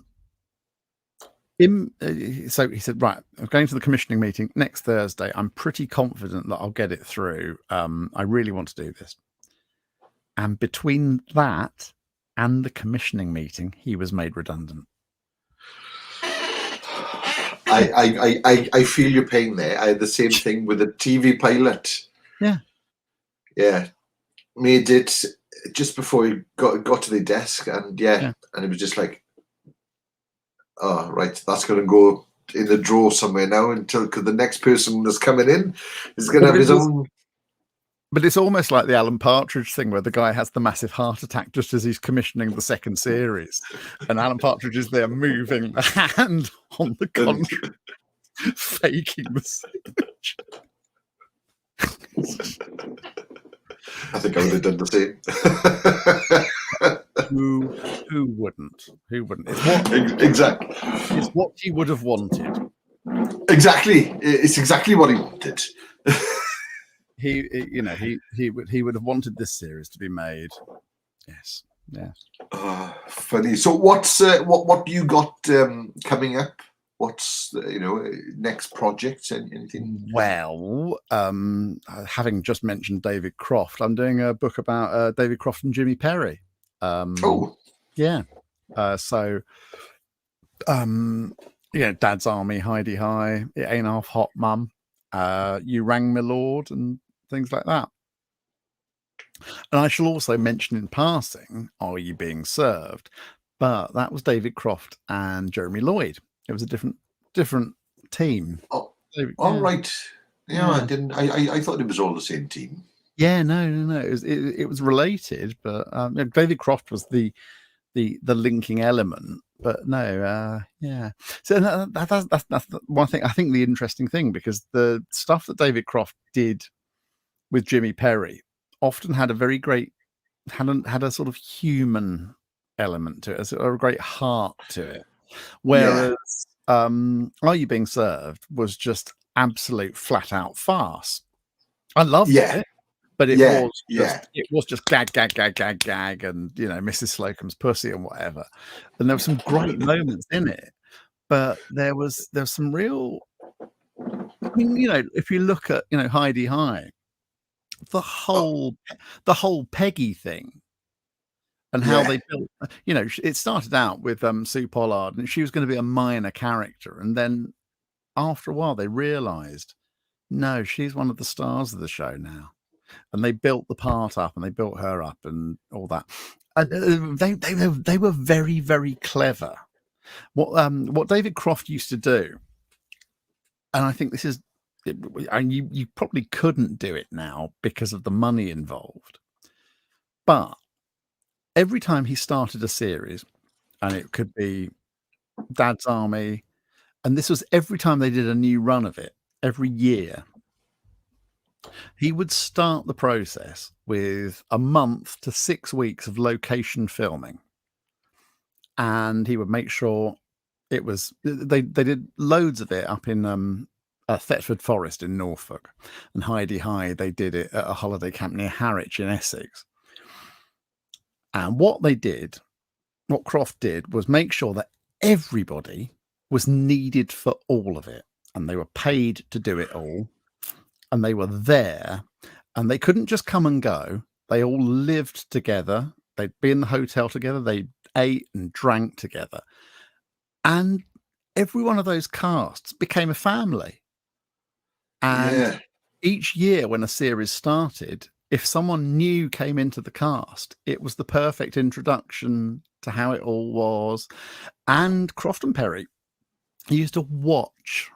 so he said, right, I'm going to the commissioning meeting next Thursday. I'm pretty confident that I'll get it through. I really want to do this. And between that and the commissioning meeting, he was made redundant. I feel your pain there. I had the same thing with a TV pilot. Yeah. Made it just before he got to the desk, and and it was just like, oh, right, that's going to go in the drawer somewhere now because the next person that's coming in is going to have his own. But it's almost like the Alan Partridge thing where the guy has the massive heart attack just as he's commissioning the second series. And Alan Partridge is there moving the hand on the contract, faking the signature. I would have done the same. Who wouldn't? Who wouldn't? Exactly. It's what he would have wanted. Exactly. It's exactly what he wanted. He would have wanted this series to be made. Yes. Yeah. Funny. So what do you got coming up? What's next projects? Anything? Well, having just mentioned David Croft, I'm doing a book about David Croft and Jimmy Perry. Yeah. Dad's Army, Heidi High, It Ain't Half Hot Mum, You Rang My Lord, and things like that. And I shall also mention in passing, Are You Being Served? But that was David Croft and Jeremy Lloyd. It was a different team. Oh, all right. Yeah, I didn't. I thought it was all the same team. Yeah, no. It was related, but David Croft was the linking element. But no, yeah. So that's one thing. I think the interesting thing, because the stuff that David Croft did with Jimmy Perry often had a very great had a sort of human element to it, a great heart to it. Whereas Are You Being Served was just absolute flat out farce. I loved it, but it was just gag, and Mrs. Slocum's pussy and whatever. And there were some great moments in it, but there's some real. I mean, if you look at Heidi High, the whole Peggy thing, and how they built. It started out with Sue Pollard, and she was going to be a minor character, and then after a while they realised, no, she's one of the stars of the show now. And they built the part up, and they built her up, and all that. And they were very, very clever. What David Croft used to do, and I think this is, and you probably couldn't do it now because of the money involved. But every time he started a series, and it could be Dad's Army, and this was every time they did a new run of it, every year, he would start the process with a month to 6 weeks of location filming. And he would make sure it was, they did loads of it up in Thetford Forest in Norfolk, and Heidi High, they did it at a holiday camp near Harwich in Essex. And what Croft did was make sure that everybody was needed for all of it, and they were paid to do it all, and they were there, and they couldn't just come and go. They all lived together. They'd be in the hotel together. They ate and drank together. And every one of those casts became a family. And each year when a series started, if someone new came into the cast, it was the perfect introduction to how it all was. And Croft and Perry used to watch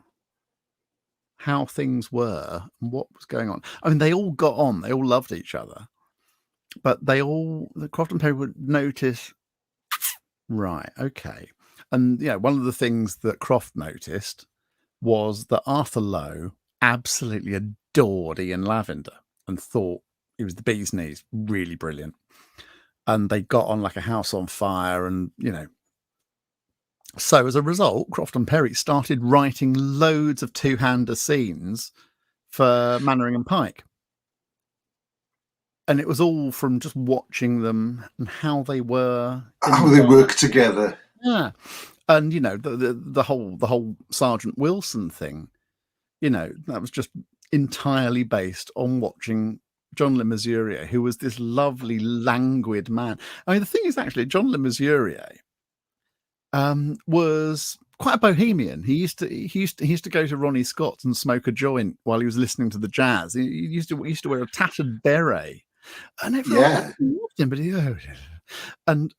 how things were and what was going on. I mean, they all got on. They all loved each other. But the Croft and Perry would notice, right, okay. And, one of the things that Croft noticed was that Arthur Lowe absolutely adored Ian Lavender and thought he was the bee's knees, really brilliant. And they got on like a house on fire, and, So as a result, Croft and Perry started writing loads of two-hander scenes for Mannering and Pike. And it was all from just watching them and how they were. How they work together. Yeah. And, the whole Sergeant Wilson thing, that was just entirely based on watching John Le Mesurier, who was this lovely, languid man. I mean, the thing is, actually, John Le Mesurier was quite a bohemian. He used to go to Ronnie Scott's and smoke a joint while he was listening to the jazz. He used to wear a tattered beret, and everyone loved him. But and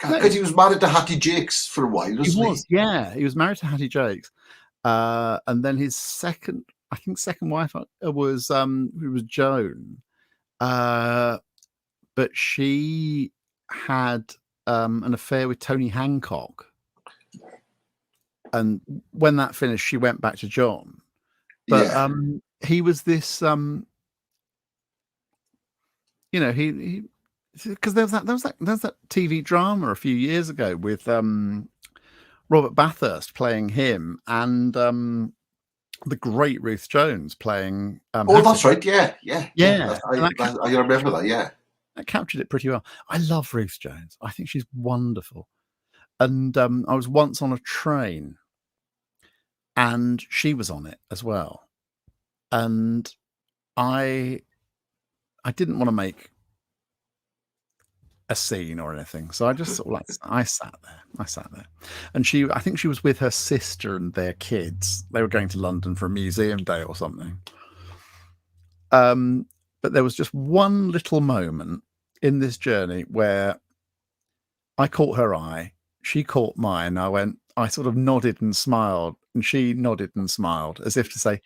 because he was married to Hattie Jakes for a while, wasn't he? Yeah, he was married to Hattie Jakes, and then his second wife was Joan, but she had an affair with Tony Hancock, and when that finished, she went back to John. But he was this you know, he because there was that TV drama a few years ago with Robert Bathurst playing him and the great Ruth Jones playing Oh, that's Hasselhoff. right. Yeah, yeah, yeah. Yeah, and I remember that. Yeah. that captured it pretty well. I love Ruth Jones. I think she's wonderful. And I was once on a train, and she was on it as well. And I didn't want to make a scene or anything, so I just sort of like I sat there, and I think she was with her sister and their kids. They were going to London for a museum day or something. But there was just one little moment in this journey where I caught her eye, she caught mine. I sort of nodded and smiled, and she nodded and smiled, as if to say,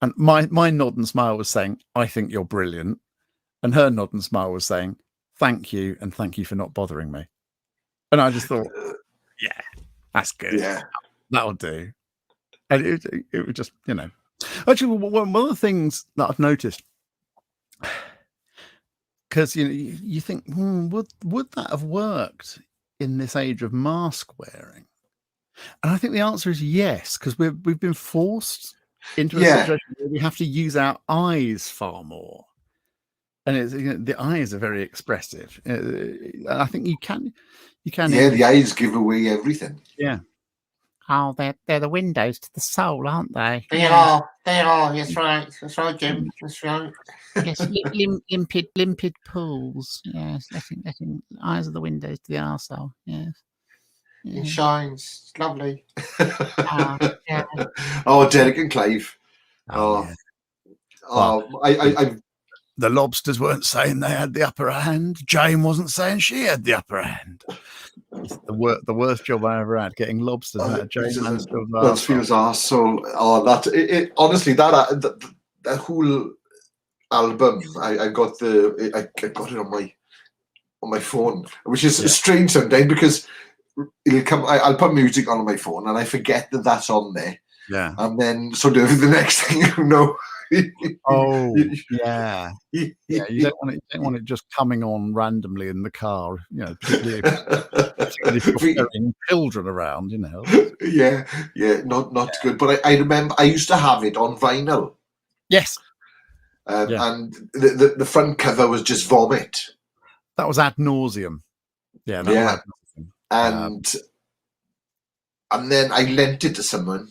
and my nod and smile was saying, "I think you're brilliant," and her nod and smile was saying, "Thank you, and thank you for not bothering me." And I just thought, yeah, that's good. Yeah. That'll do. And it was just, you know. Actually, one of the things that I've noticed, because you think, would that have worked in this age of mask wearing? And I think the answer is yes, because we've been forced into a situation where we have to use our eyes far more, and it's, the eyes are very expressive. I think you can. Yeah, the eyes give away everything. Yeah. Oh, they're the windows to the soul, aren't they? They are. That's right. That's right, Jim. That's right. Yes, limpid pools. Yes, letting eyes are the windows to the arsehole. Yes. It shines. It's lovely. Yeah. Oh, Derek and Clive. Yeah. I The lobsters weren't saying they had the upper hand. Jane wasn't saying she had the upper hand. It's the worst job I ever had, getting lobsters out of Jane Mansfield's arsehole. Oh, that honestly, that whole album, I got it on my phone, which is strange sometimes because it'll come. I'll put music on my phone and I forget that that's on there. Yeah, and then sort of the next thing you know. Oh yeah. You don't want it just coming on randomly in the car, particularly if you're carrying children around, Yeah, not good. But I remember I used to have it on vinyl. Yes. And the front cover was just vomit. That was Ad Nauseum. Yeah. And then I lent it to someone.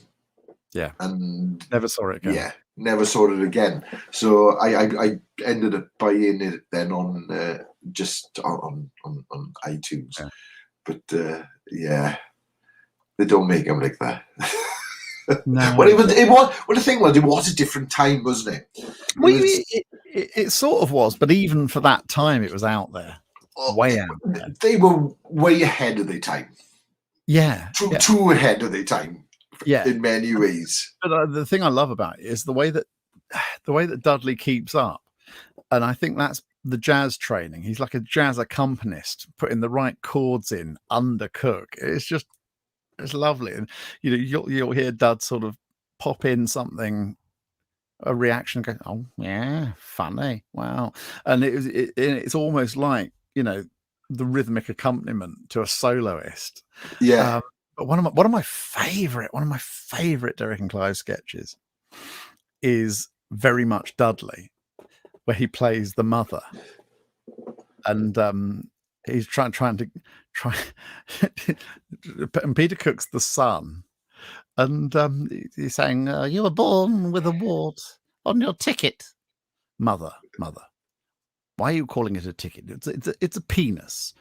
Yeah. And never saw it again. Yeah. Never saw it again. So I ended up buying it then on just on iTunes. Yeah. But they don't make them like that. No. Well, the thing was, it was a different time, wasn't it? It sort of was, but even for that time, it was out there, way out there. They were way ahead of their time. Yeah, too ahead of their time. Yeah, in many ways. But the thing I love about it is the way that Dudley keeps up, and I think that's the jazz training. He's like a jazz accompanist, putting the right chords in under Cook. It's lovely, and you'll hear Dud sort of pop in something, a reaction, go, oh yeah, funny, wow, and it's almost like the rhythmic accompaniment to a soloist. Yeah. But one of my favorite Derek and Clive sketches is very much Dudley, where he plays the mother, and he's trying to and Peter Cook's the son, and he's saying, "You were born with a wart on your ticket, mother. Why are you calling it a ticket? It's a penis."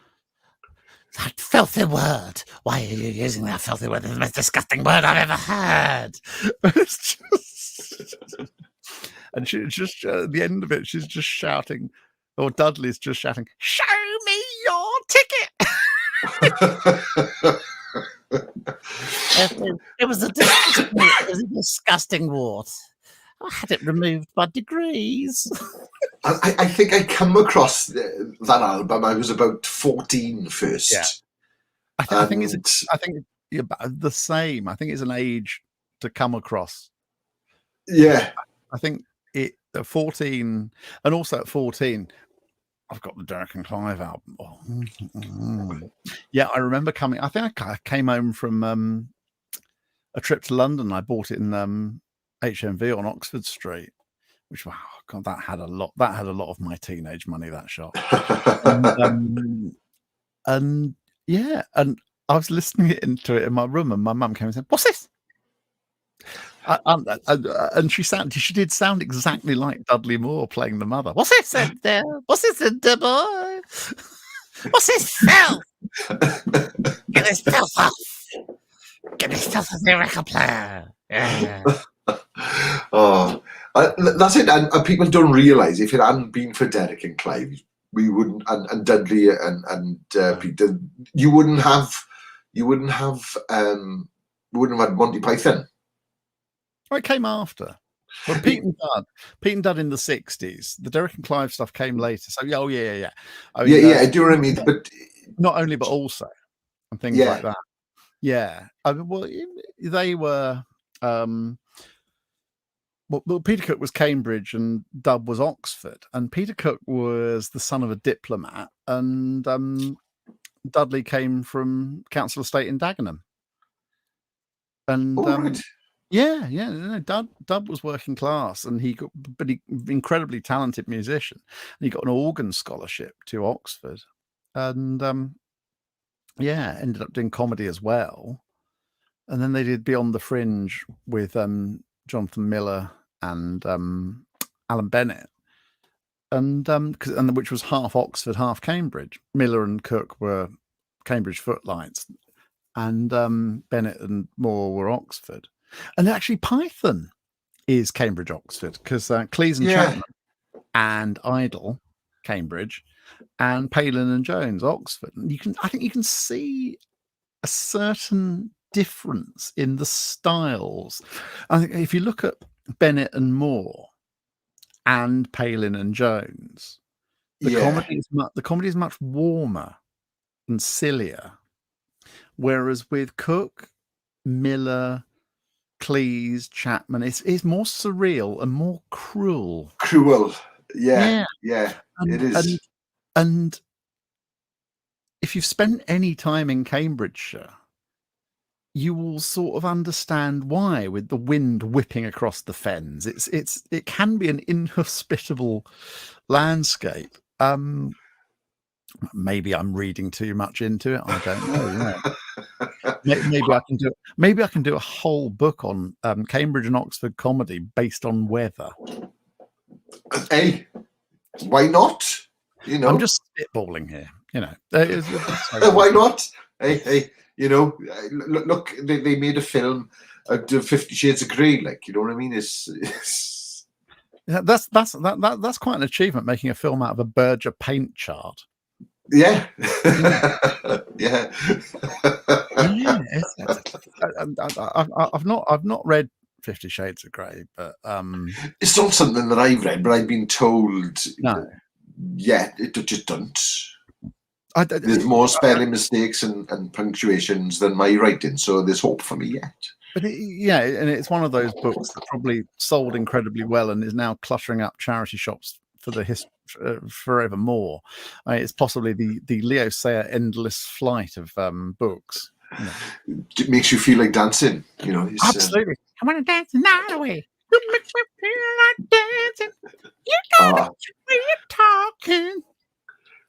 That filthy word. Why are you using that filthy word? It's the most disgusting word I've ever heard. It's just... And she's just at the end of it, she's just shouting, or Dudley's just shouting, "Show me your ticket!" It was a disgusting wart. I had it removed by degrees. I think I come across that album. I was about 14 first. Yeah. I think it's the same. I think it's an age to come across. Yeah. I think at 14, and also at 14, I've got the Derek and Clive album. Oh, yeah, I remember coming. I think I came home from a trip to London. I bought it in HMV on Oxford Street, which, wow, God, that had a lot. That had a lot of my teenage money. That shop, and yeah, and I was listening into it in my room, and my mum came and said, "What's this?" And she did sound exactly like Dudley Moore playing the mother. What's this in there? What's this in there, boy? What's this filth? Get this filth off! Get this filth off the record player! Yeah. That's it. And people don't realise, if it hadn't been for Derek and Clive, we wouldn't, and Dudley and Peter, you wouldn't have had Monty Python. Well, it came after. Well, Pete and Dud in the 60s. The Derek and Clive stuff came later. So yeah. I mean, I do know what I mean. But not only, but also, and things like that. Yeah. I mean, well, they were. Well, Peter Cook was Cambridge and Dud was Oxford, and Peter Cook was the son of a diplomat, and Dudley came from Council Estate in Dagenham. And right. No, Dud was working class, and he incredibly talented musician, and he got an organ scholarship to Oxford, and ended up doing comedy as well. And then they did Beyond the Fringe with Jonathan Miller and Alan Bennett, and which was half Oxford, half Cambridge. Miller and Cook were Cambridge footlights, and Bennett and Moore were Oxford. And actually, Python is Cambridge Oxford, because Cleese and Chapman and Idle, Cambridge, and Palin and Jones, Oxford. And I think you can see a certain difference in the styles. I think if you look at Bennett and Moore and Palin and Jones, the comedy is much warmer and sillier, whereas with Cook, Miller, Cleese, Chapman, it's more surreal and more cruel. Yeah. It is. And if you've spent any time in Cambridgeshire, you will sort of understand why, with the wind whipping across the fens. It can be an inhospitable landscape. Maybe I'm reading too much into it. I don't know. Maybe I can do a whole book on Cambridge and Oxford comedy based on weather. Hey, why not? I'm just spitballing here. Why not? Hey, look, they made a film out of 50 Shades of Grey. Like, you know what I mean? That's quite an achievement, making a film out of a Berger paint chart. Yeah. I've not read 50 Shades of Grey, but it's not something that I've read, but I've been told. No. Yeah, it just don't. There's more spelling mistakes and punctuations than my writing, so there's hope for me yet. But and it's one of those books that probably sold incredibly well and is now cluttering up charity shops for the forevermore. It's possibly the Leo Sayer endless flight of books. It makes you feel like dancing, Absolutely. I want to dance the night away. You make me feel like dancing. You got it when you're talking.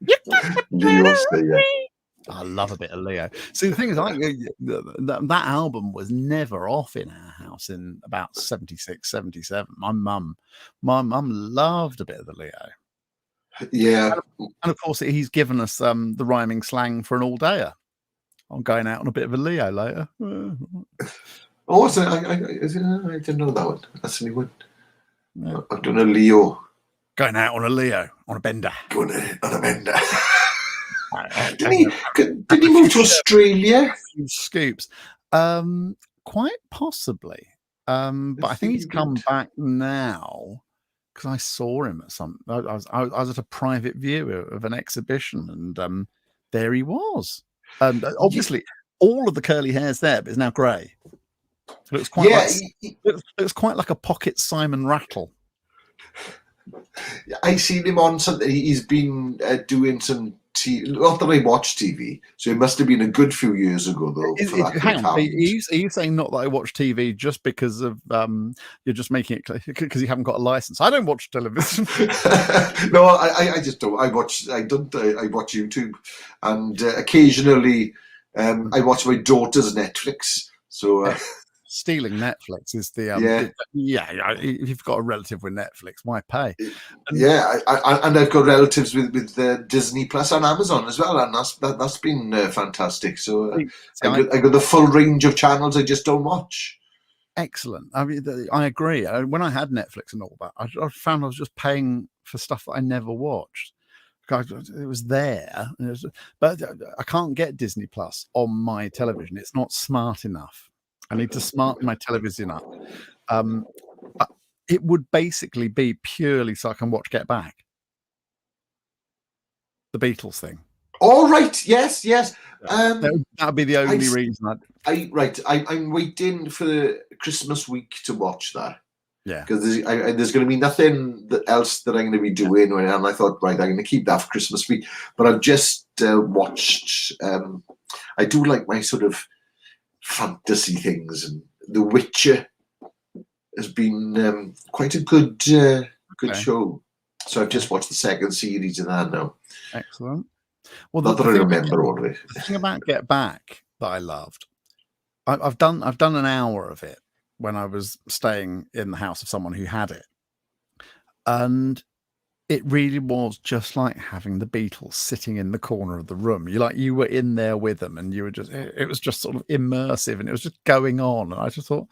You got Leo Sayer. I love a bit of Leo. See, the thing is, that album was never off in our house in about 76, 77. My mum loved a bit of the Leo. Yeah. And of course, he's given us the rhyming slang for an all-dayer. I'm going out on a bit of a Leo later. Oh, I didn't know that one. That's a new one. Yeah. I've done a Leo. Going out on a Leo, on a bender. Going on a bender. Did he move to Australia? Scoops. Quite possibly. But I think he's come back now, because I saw him at I was at a private view of an exhibition, and there he was. And obviously, all of the curly hair's there, but it's now grey. It looks quite like a pocket Simon Rattle. I seen him on something. He's been doing some not that I watch TV, so it must have been a good few years ago though. For that Hang on, are account. you saying not that I watch TV just because of you're just making it clear because you haven't got a license? I don't watch television. No, I just don't. I watch YouTube, and occasionally I watch my daughter's Netflix. So Stealing Netflix is the yeah. If you've got a relative with Netflix, why pay? Yeah, and I've got relatives with Disney Plus and Amazon as well, and that's been fantastic. So I got the full range of channels I just don't watch. Excellent. I mean, I agree. When I had Netflix and all that, I found I was just paying for stuff that I never watched. It was there, but I can't get Disney Plus on my television. It's not smart enough. I need to smarten my television up. It would basically be purely so I can watch Get Back, the Beatles thing. All right. Yes. That'd be the only reason. I'm waiting for Christmas week to watch that. Yeah, because there's going to be nothing else that I'm going to be doing, and I thought, right, I'm going to keep that for Christmas week. But I've just watched. I do like my sort of fantasy things, and The Witcher has been quite a good show. So I've just watched the second series of that now. Excellent. Well, not that I remember all of it. The thing about Get Back that I loved, I've done an hour of it when I was staying in the house of someone who had it, and it really was just like having the Beatles sitting in the corner of the room. You were in there with them, and it was just sort of immersive, and it was just going on. And I just thought,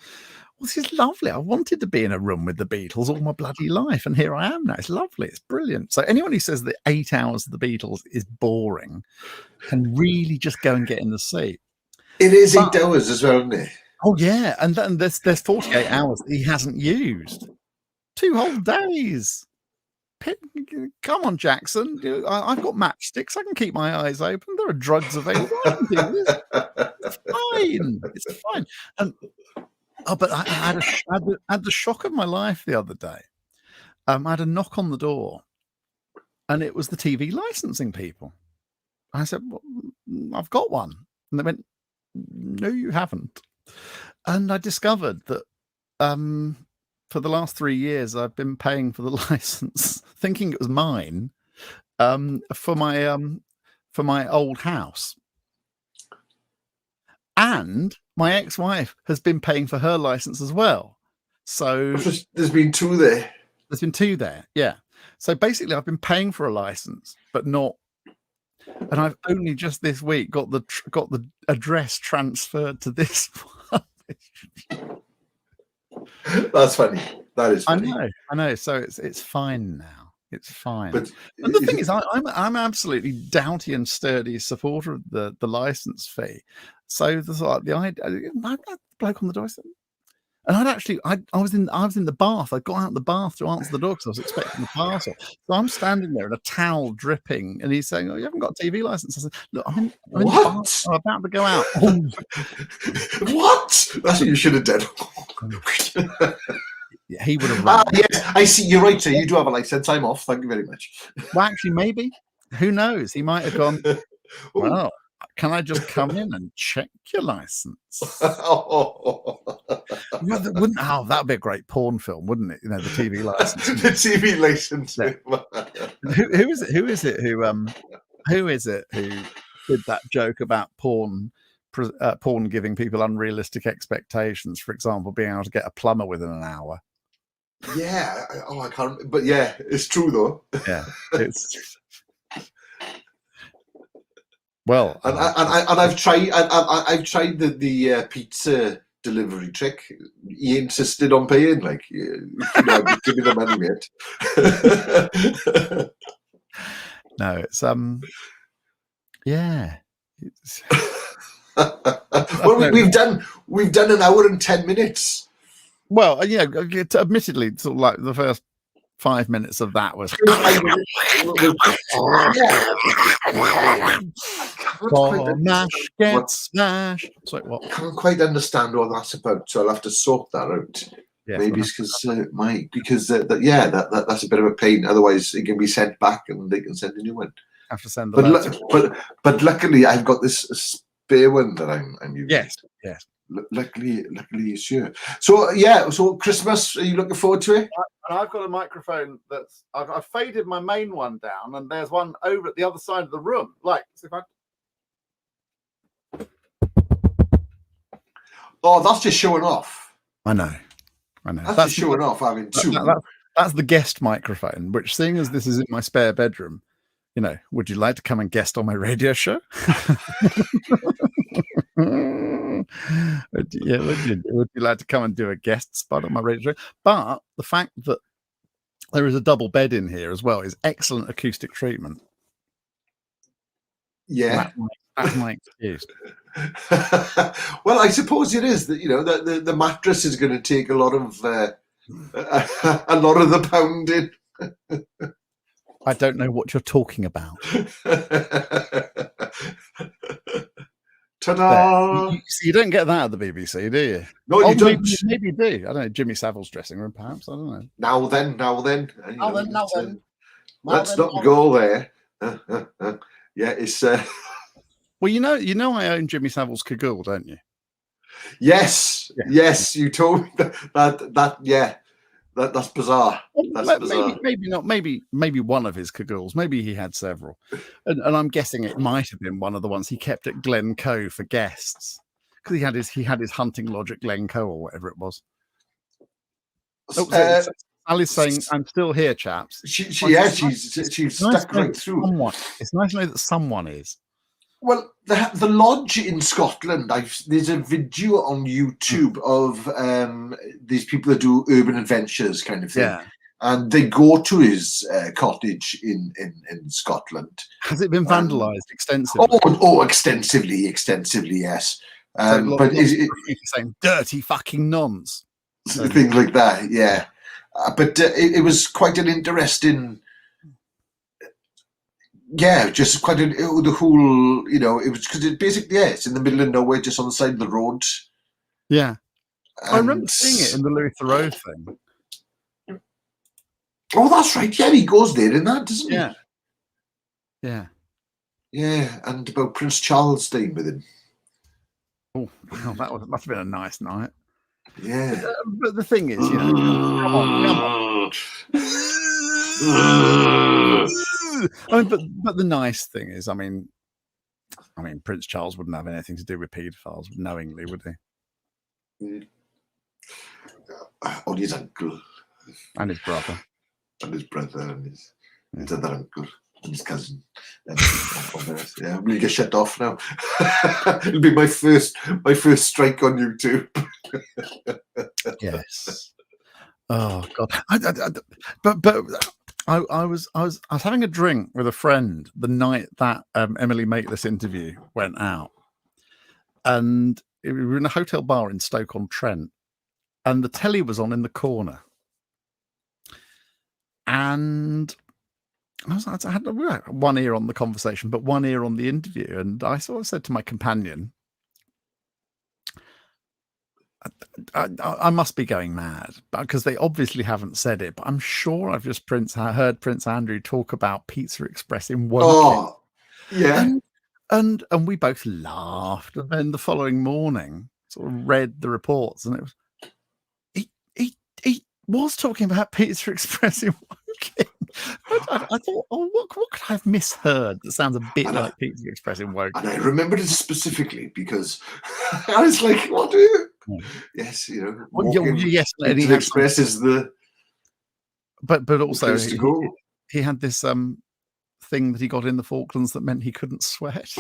well, this is lovely. I wanted to be in a room with the Beatles all my bloody life, and here I am now. It's lovely. It's brilliant. So anyone who says that 8 hours of the Beatles is boring can really just go and get in the seat. It is 8 hours as well, isn't it? Oh yeah, and then there's 48 hours that he hasn't used. 2 whole days. Come on, Jackson. I've got matchsticks. I can keep my eyes open. There are drugs available. I can do this. It's fine. It's fine. And but I had the shock of my life the other day. I had a knock on the door, and it was the TV licensing people. I said, well, I've got one. And they went, no, you haven't. And I discovered that for the last 3 years, I've been paying for the license, thinking it was mine, for my old house. And my ex-wife has been paying for her license as well. So there's been 2 there. There's been 2 there, yeah. So basically, I've been paying for a license, but not. And I've only just this week got the address transferred to this one. That's funny. That is funny. I know. So it's fine now. It's fine. But and the thing is, I'm absolutely doughty and sturdy supporter of the license fee. So the idea, that bloke on the door said, and I was in the bath. I got out of the bath to answer the door because I was expecting the parcel. So I'm standing there in a towel dripping, and he's saying, "Oh, you haven't got a TV license." I said, "Look, I'm in the bath. I'm about to go out." What? That's what you should have done. Yeah, he would have run. Yes, I see. You're right. So you do have a license. I'm off. Thank you very much. Well, actually, maybe. Who knows? He might have gone, well, can I just come in and check your license? That would be a great porn film, wouldn't it? The TV license. The TV license. Yeah. Who is it who did that joke about porn giving people unrealistic expectations? For example, being able to get a plumber within an hour. Yeah. Oh, I can't. But yeah, it's true though. Yeah, it's. Well, and I've tried. I've tried the pizza delivery trick. He insisted on paying. Like, give me the money, mate. No, it's yeah. It's... Well, we've done an hour and 10 minutes. Well, yeah. Admittedly, sort of like the first 5 minutes of that was. Mash gets smashed. Sorry, what? I can't quite understand what that's about, so I'll have to sort that out. Yes, Maybe we'll it's because that's a bit of a pain. Otherwise, it can be sent back and they can send a new one. have to send the letter. But luckily, I've got this spare one that I'm using. Yes. Luckily, it's here. So yeah, so Christmas. Are you looking forward to it? And I've got a microphone that's I've faded my main one down, and there's one over at the other side of the room. Like, if I... Oh, that's just showing off. I know. That's just showing off having two. That's the guest microphone. Which, seeing as this is in my spare bedroom, would you like to come and guest on my radio show? Would you like to come and do a guest spot on my radio show? But the fact that there is a double bed in here as well is excellent acoustic treatment. Yeah, that's my excuse. Well, I suppose it is that the mattress is going to take a lot of the pounding. I don't know what you're talking about. Ta-da! You don't get that at the BBC, do you? No, you don't. Maybe you do. I don't know. Jimmy Savile's dressing room, perhaps. I don't know. Now then. Let's then, not go there. Yeah, it's. Well, you know, I own Jimmy Savile's Cagoule, don't you? Yes, you told me that. Yeah, that's bizarre. That's bizarre. Maybe not. Maybe one of his Cagoules. Maybe he had several, and I'm guessing it might have been one of the ones he kept at Glencoe for guests, because he had his hunting lodge at Glencoe or whatever it was. Ali's saying, "I'm still here, chaps." She's stuck right through. It's nice to know that someone is. Well, the lodge in Scotland, there's a video on YouTube of these people that do urban adventures kind of thing. Yeah. And they go to his cottage in Scotland. Has it been vandalised extensively? Oh, extensively, yes. But is it saying dirty fucking nonce? Things like that, yeah. But it was quite an interesting... Yeah, just quite the whole, it was because it's in the middle of nowhere, just on the side of the road. Yeah. I remember seeing it in the Louis Theroux thing. Oh, that's right. Yeah, he goes there in that, doesn't he? Yeah. Yeah, and about Prince Charles staying with him. Oh, wow, must have been a nice night. Yeah. But the thing is, come on. But the nice thing is, I mean, Prince Charles wouldn't have anything to do with paedophiles knowingly, would he? Only his uncle. And his brother. And his other uncle. And his cousin. Yeah, I'm gonna get shut off now. It'll be my first strike on YouTube. Yes. Oh God. But I was having a drink with a friend the night that Emily Make This interview went out, and we were in a hotel bar in Stoke-on-Trent, and the telly was on in the corner, and I had one ear on the conversation, but one ear on the interview, and I sort of said to my companion, I must be going mad, because they obviously haven't said it, but I'm sure I've just heard Prince Andrew talk about Pizza Express in Woking. Oh, yeah. And we both laughed, and then the following morning sort of read the reports, and it was he was talking about Pizza Express in Woking. I thought, what could I have misheard that sounds a bit like Pizza Express in Woking? And I remembered it specifically because I was like, what do you... Yes, yes, Pizza Express is the... But also, he had this thing that he got in the Falklands that meant he couldn't sweat.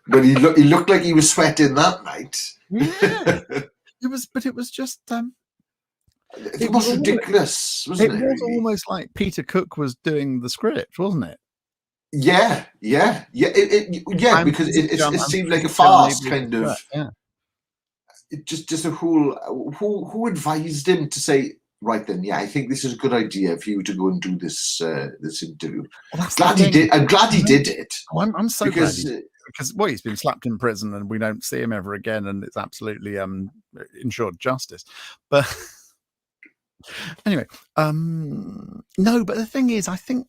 But he looked like he was sweating that night. Yeah. It was just... it was ridiculous, wasn't it? It was almost like Peter Cook was doing the script, wasn't it? Yeah. Because it seemed like a farce, kind of. Yeah. It just a whole. Who advised him to say, right then? Yeah, I think this is a good idea for you to go and do this this interview. Well, I'm glad he did it. I'm so glad. because he's been slapped in prison and we don't see him ever again, and it's absolutely ensured justice. But anyway, no. But the thing is, I think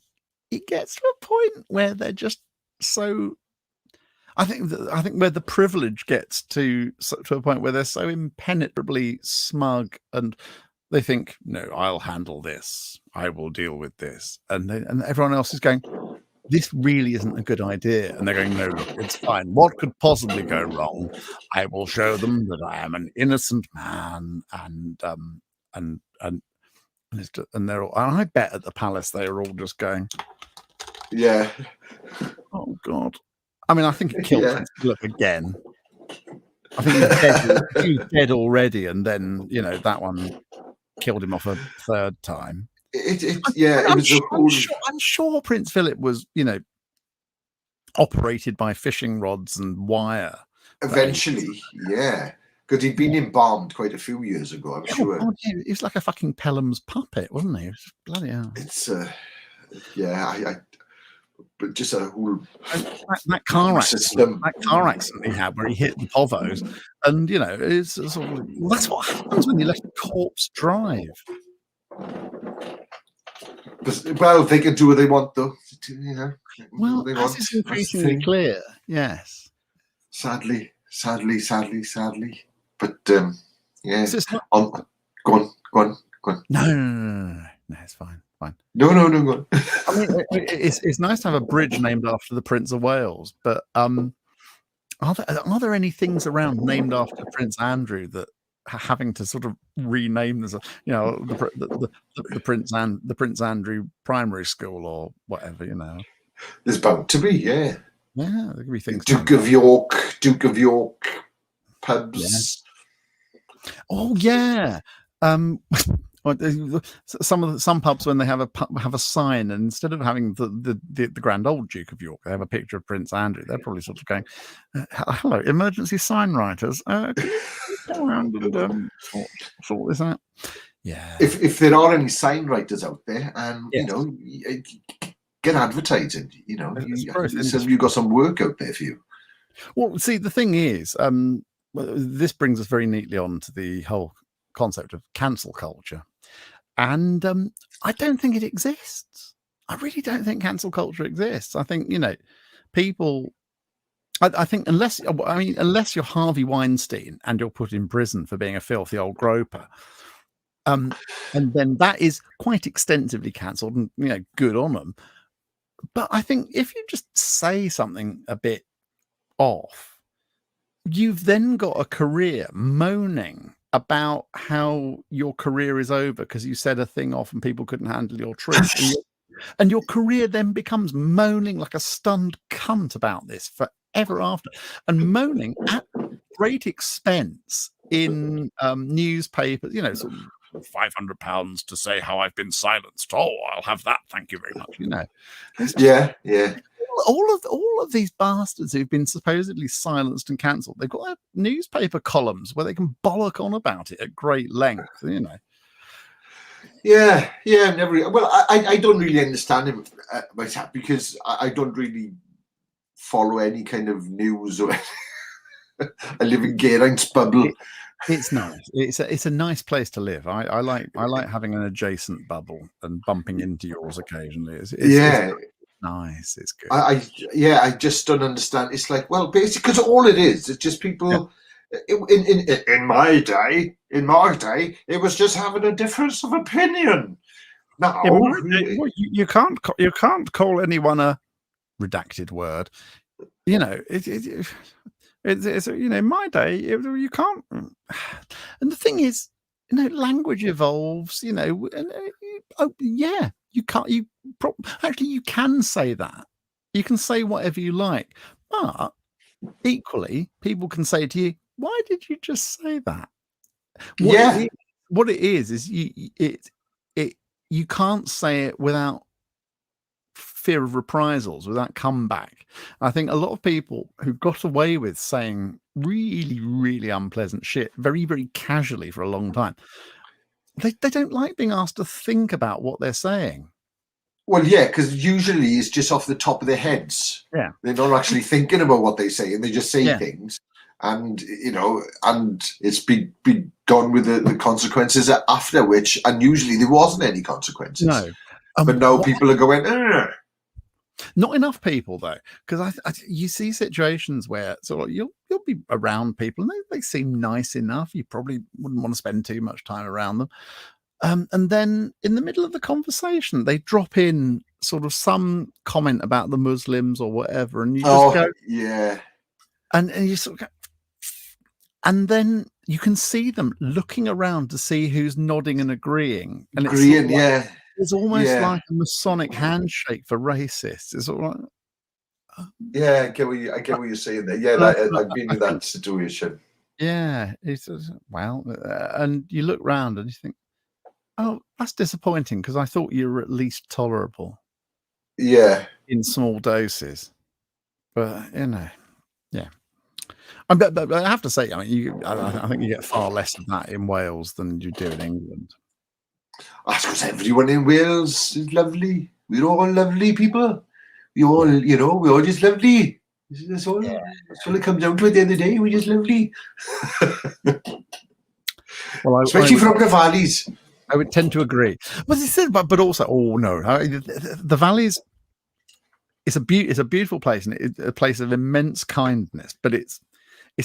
it gets to a point where they're just so. I think where the privilege gets to a point where they're so impenetrably smug, and they think, no, I'll handle this. I will deal with this, and everyone else is going, this really isn't a good idea, and they're going, no, look, it's fine. What could possibly go wrong? I will show them that I am an innocent man, and they're all. And I bet at the palace they are all just going, Yeah. oh God. I mean, I think it killed Prince Philip again. I think he was dead already, and then that one killed him off a third time. I'm sure Prince Philip was, operated by fishing rods and wire. Eventually, yeah. Because he'd been embalmed quite a few years ago, I'm sure. God, he was like a fucking Pelham's puppet, wasn't he? It was bloody hell. It's but just a whole that car accident he had where he hit the povos, and it's sort of, that's what happens when you let a corpse drive. Well, they can do what they want, though. Well, as is increasingly clear, yes. Sadly. But yeah. So Go on. No, it's fine. No, go on. I mean, it's nice to have a bridge named after the Prince of Wales, but are there any things around named after Prince Andrew that having to sort of rename this? The Prince Andrew Primary School or whatever. There's bound to be, yeah. Yeah, there could be things. Duke of York pubs. Yeah. Oh yeah. Some pubs, when they have a sign, and instead of having the grand old Duke of York, they have a picture of Prince Andrew. They're probably sort of going, "Hello, emergency sign writers. Can you go around and sort this out?" Yeah. If there are any sign writers out there, and yes. get advertising. You've got some work out there for you. Well, see, the thing is, this brings us very neatly on to the whole concept of cancel culture. And I don't think it exists. I really don't think cancel culture exists. I think, people, I think unless you're Harvey Weinstein and you're put in prison for being a filthy old groper, and then that is quite extensively cancelled, and, good on them. But I think if you just say something a bit off, you've then got a career moaning about how your career is over because you said a thing off and people couldn't handle your truth. And your career then becomes moaning like a stunned cunt about this forever after, and moaning at great expense in newspapers, sort of £500 to say how I've been silenced. Oh, I'll have that. Thank you very much. Yeah. All of these bastards who've been supposedly silenced and cancelled, they've got their newspaper columns where they can bollock on about it at great length, Yeah, never. Well, I don't really understand him myself because I don't really follow any kind of news or. I live in Geraint's bubble. It's nice. It's a nice place to live. I like having an adjacent bubble and bumping into yours occasionally. It's nice. It's good. I just don't understand. It's like, well, basically, because all it is, it's just people. Yeah. In my day, it was just having a difference of opinion. Now you can't call anyone a redacted word. It's in my day you can't. And the thing is, language evolves. You can't. Actually, you can say that. You can say whatever you like, but equally, people can say to you, "Why did you just say that?" What it is you can't say it without fear of reprisals, without comeback. I think a lot of people who got away with saying really, really unpleasant shit very, very casually for a long time, they don't like being asked to think about what they're saying. Well, yeah, because usually it's just off the top of their heads. Yeah. They're not actually thinking about what they say, and they just say Yeah. things, and and it's been gone with the consequences after which, and usually there wasn't any consequences. No. But now What- people are going, "Ugh." Not enough people though, because you see situations where sort of you'll be around people and they seem nice enough. You probably wouldn't want to spend too much time around them. And then in the middle of the conversation, they drop in sort of some comment about the Muslims or whatever, and you just go, yeah. and you sort of go, and then you can see them looking around to see who's nodding and agreeing. And it's sort of like, it's almost like a Masonic handshake for racists. It's all right. Yeah, I get what you're saying there. Yeah, I've been in that situation. Yeah, it's well, and you look round and you think, oh, that's disappointing because I thought you were at least tolerable. Yeah, in small doses, but yeah. But I have to say, I mean, I think you get far less of that in Wales than you do in England. That's because everyone in Wales is lovely. We're all lovely people. We all, we're all just lovely. That's all. That's all it comes down to at the end of the day. We're just lovely. Well, especially from the valleys. I would tend to agree. But also, the valleys. It's a beautiful place, and it's a place of immense kindness. But it's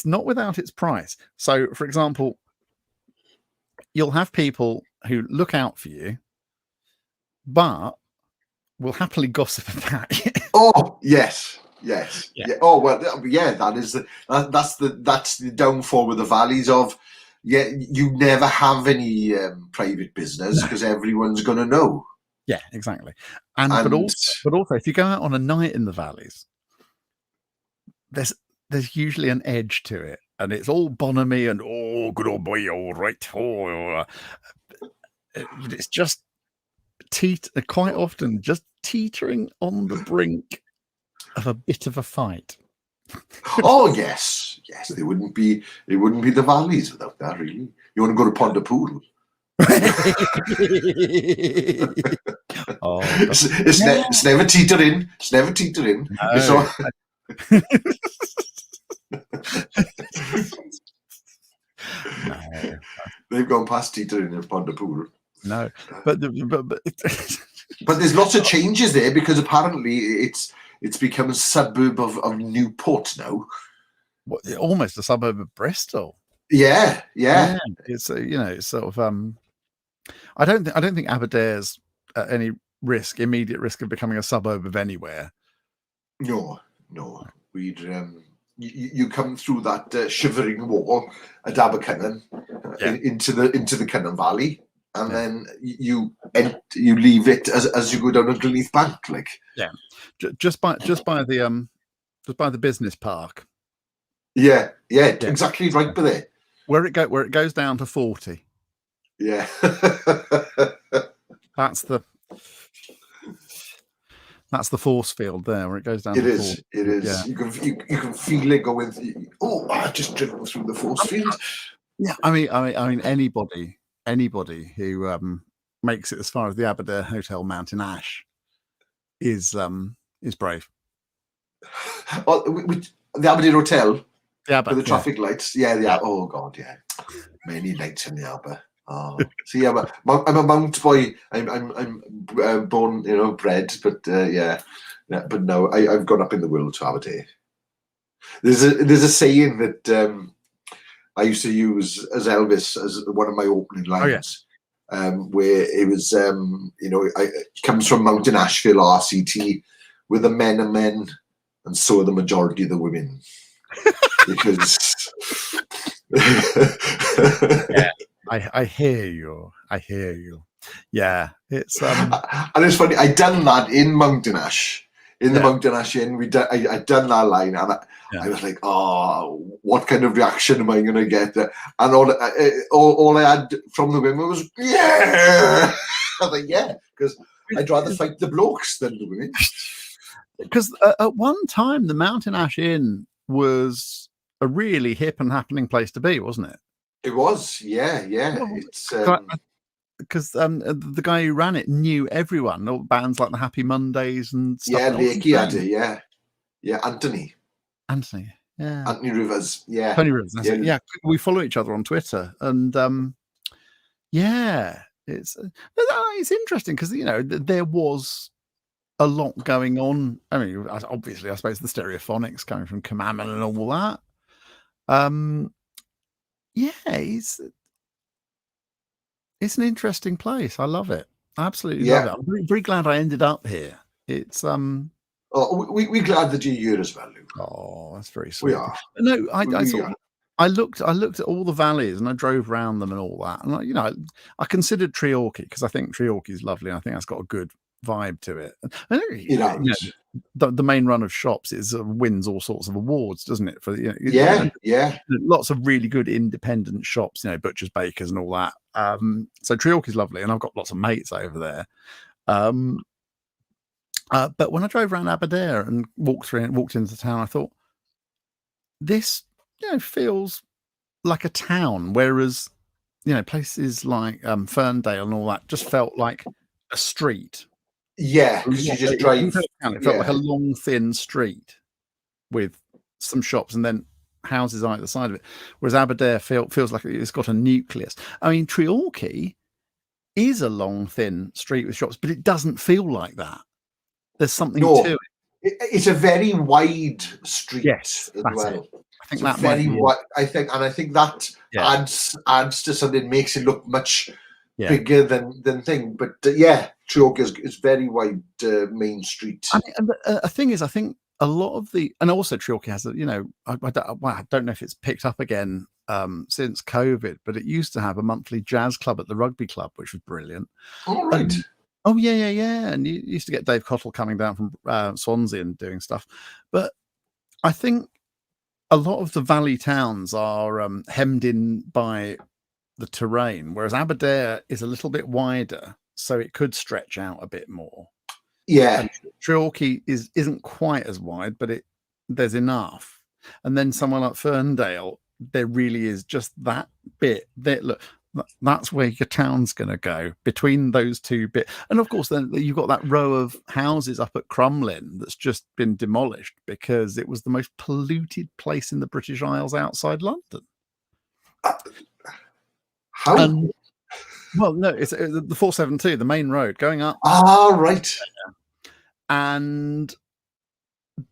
not without its price. So, for example, you'll have people who look out for you, but will happily gossip about you. Oh yes. Yeah. Oh well, yeah. That's the downfall with the valleys of. Yeah, you never have any private business because everyone's going to know. Yeah, exactly. But also, if you go out on a night in the valleys, there's usually an edge to it, and it's all bonhomie and good old boy, all right. It's just quite often just teetering on the brink of a bit of a fight. Oh yes, they wouldn't be the valleys without that. Really, you want to go to Pontypool? It's never teetering. It's never teetering. No. No. They've gone past teetering in Pontypool. No, but there's lots of changes there because apparently it's become a suburb of Newport now. Almost a suburb of Bristol. Yeah. It's it's sort of I don't think Aberdare's at any immediate risk of becoming a suburb of anywhere. No. We'd you come through that shivering wall at Abercynon into the Cynon Valley, and then you leave it as you go down underneath bank, like just by the business park. Yeah, exactly right by there. Where it goes down to 40. Yeah. That's the force field there where it goes down. It is. Yeah. You can feel it going. I just driven through the force field. Yeah, I mean anybody who makes it as far as the Aberdare Hotel Mountain Ash is brave. The Aberdare Hotel. Yeah, for the traffic lights. Yeah. Oh God, yeah. Many lights in the Aber. Oh, so yeah, but I'm a Mount boy. I'm born, bred, but but no, I've gone up in the world to Aberdare. There's a saying that I used to use as Elvis as one of my opening lines, where it was it comes from Mountain Ashville RCT, where the men are men, and so are the majority of the women, because. Yeah. I hear you. Yeah, it's and it's funny. I done that in Mountain Ash, the Mountain Ash Inn. I done that line, and I was like, "Oh, what kind of reaction am I going to get?" And all I had from the women was, "Yeah." I was like, "Yeah," because I'd rather fight the blokes than the women. Because at one time, the Mountain Ash Inn was a really hip and happening place to be, wasn't it? It was, yeah. It's because the guy who ran it knew everyone, all bands like the Happy Mondays and stuff. Yeah, And what's his Lakey had name? it, yeah, Anthony Yeah, Rivers, yeah, Tony Rivers. That's it. Yeah, we follow each other on Twitter, and yeah, it's interesting because there was a lot going on. I mean, obviously, I suppose the Stereophonics coming from Commandment and all that. Yeah, it's an interesting place. I love it. I absolutely love it. I'm very, very glad I ended up here. It's Oh, we're glad that you're here as well, Luke. Oh, that's very sweet. We are. No, I We are. I looked at all the valleys and I drove around them and all that. And I considered Treorchy because I think Treorchy is lovely. And I think that's got a good vibe to it. And the main run of shops wins all sorts of awards, doesn't it? For lots of really good independent shops, butchers, bakers, and all that. So Treorchy is lovely, and I've got lots of mates over there. But when I drove around Aberdare and walked into town, I thought this, feels like a town, whereas places like Ferndale and all that just felt like a street. Yeah, because you just drive. It felt like a long, thin street with some shops and then houses on either side of it. Whereas Aberdare feels like it's got a nucleus. I mean, Treorchy is a long, thin street with shops, but it doesn't feel like that. There's something to it. It's a very wide street as well. It. I think that very wide. I think that adds to something, makes it look much bigger than thing. But Treorchy is very wide main street. I mean, and the thing is, I think a lot of and also Treorchy has I don't know if it's picked up again since COVID, but it used to have a monthly jazz club at the rugby club, which was brilliant. All right. Oh yeah, and you used to get Dave Cottle coming down from Swansea and doing stuff. But I think a lot of the valley towns are hemmed in by the terrain, whereas Aberdare is a little bit wider, so it could stretch out a bit more. Yeah, and Treorchy isn't quite as wide, but there's enough. And then somewhere like Ferndale, there really is just that bit. Look, that's where your town's going to go, between those two bits. And of course, then you've got that row of houses up at Crumlin that's just been demolished because it was the most polluted place in the British Isles outside London. How? Well, no, it's the 472, the main road going up. Ah, right. And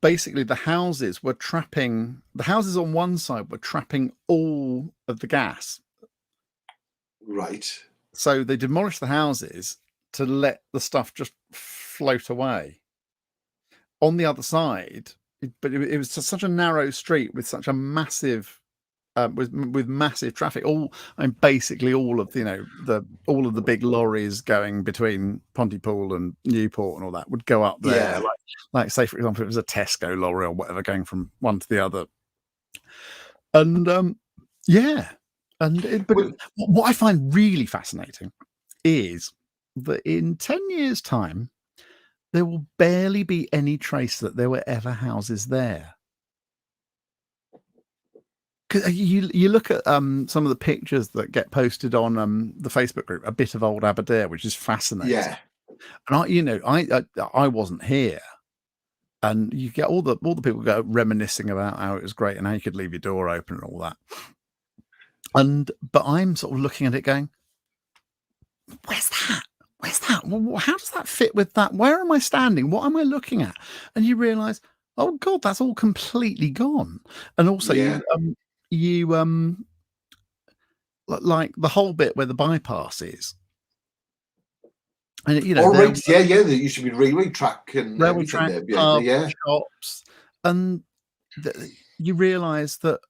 basically the houses on one side were trapping all of the gas. Right. So they demolished the houses to let the stuff just float away. On the other side, but it was such a narrow street with such a massive, with massive traffic. Basically all of the big lorries going between Pontypool and Newport and all that would go up there. Yeah. Like say for example, it was a Tesco lorry or whatever going from one to the other. And what I find really fascinating is that in 10 years' time, there will barely be any trace that there were ever houses there. Because you look at some of the pictures that get posted on the Facebook group, A Bit of Old Aberdare, which is fascinating. Yeah. And I wasn't here. And you get all the people go reminiscing about how it was great and how you could leave your door open and all that. But I'm sort of looking at it going, where's that? Well, how does that fit with that? Where am I standing? What am I looking at? And you realize, oh God, that's all completely gone. And also you like the whole bit where the bypass is. And there used to be railway track and railway track, shops. And you realize that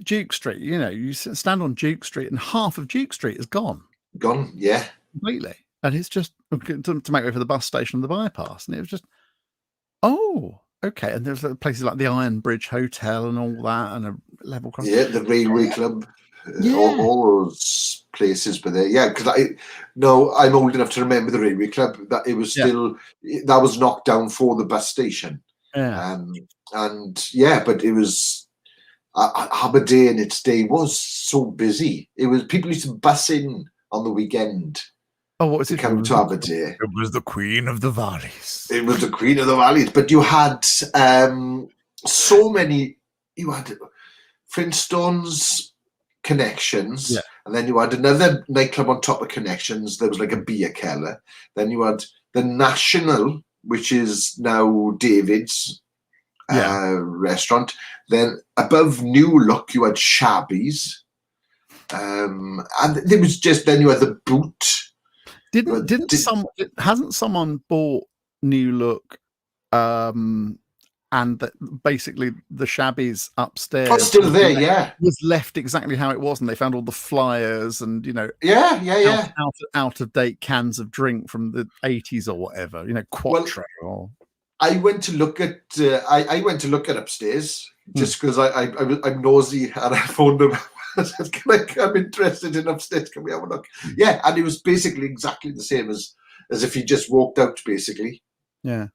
Duke Street, you stand on Duke Street and half of Duke Street is gone. Gone, yeah. Completely. And it's just to make way for the bus station and the bypass. And it was just, oh, okay. And there's places like the Iron Bridge Hotel and all that and a level crossing. Yeah, the Railway Club. All those places were there. Yeah, because I'm old enough to remember the Railway Club. That it was still, that was knocked down for the bus station. Yeah. But it was, Aberdare in its day was so busy. It was, people used to bus in on the weekend Oh, what was to it? come to Aberdeen. It was the Queen of the Valleys. It was the Queen of the Valleys, but you had so many. You had Flintstones Connections, Yeah. and then you had another nightclub on top of Connections. There was like a beer keller. Then you had the National, which is now David's restaurant. Then above New Look, you had Shabby's, and there was just then you had the Boot. Hasn't someone bought New Look, and basically the Shabby's upstairs Oh, still there, yeah. was left exactly how it was, and they found all the flyers and out of date cans of drink from the 80s or whatever, Quattro. I went to look at I went to look at upstairs just because I'm nosy and I phoned them. I said, I'm interested in upstairs. Can we have a look? Yeah, and it was basically exactly the same as if he just walked out. Basically, yeah.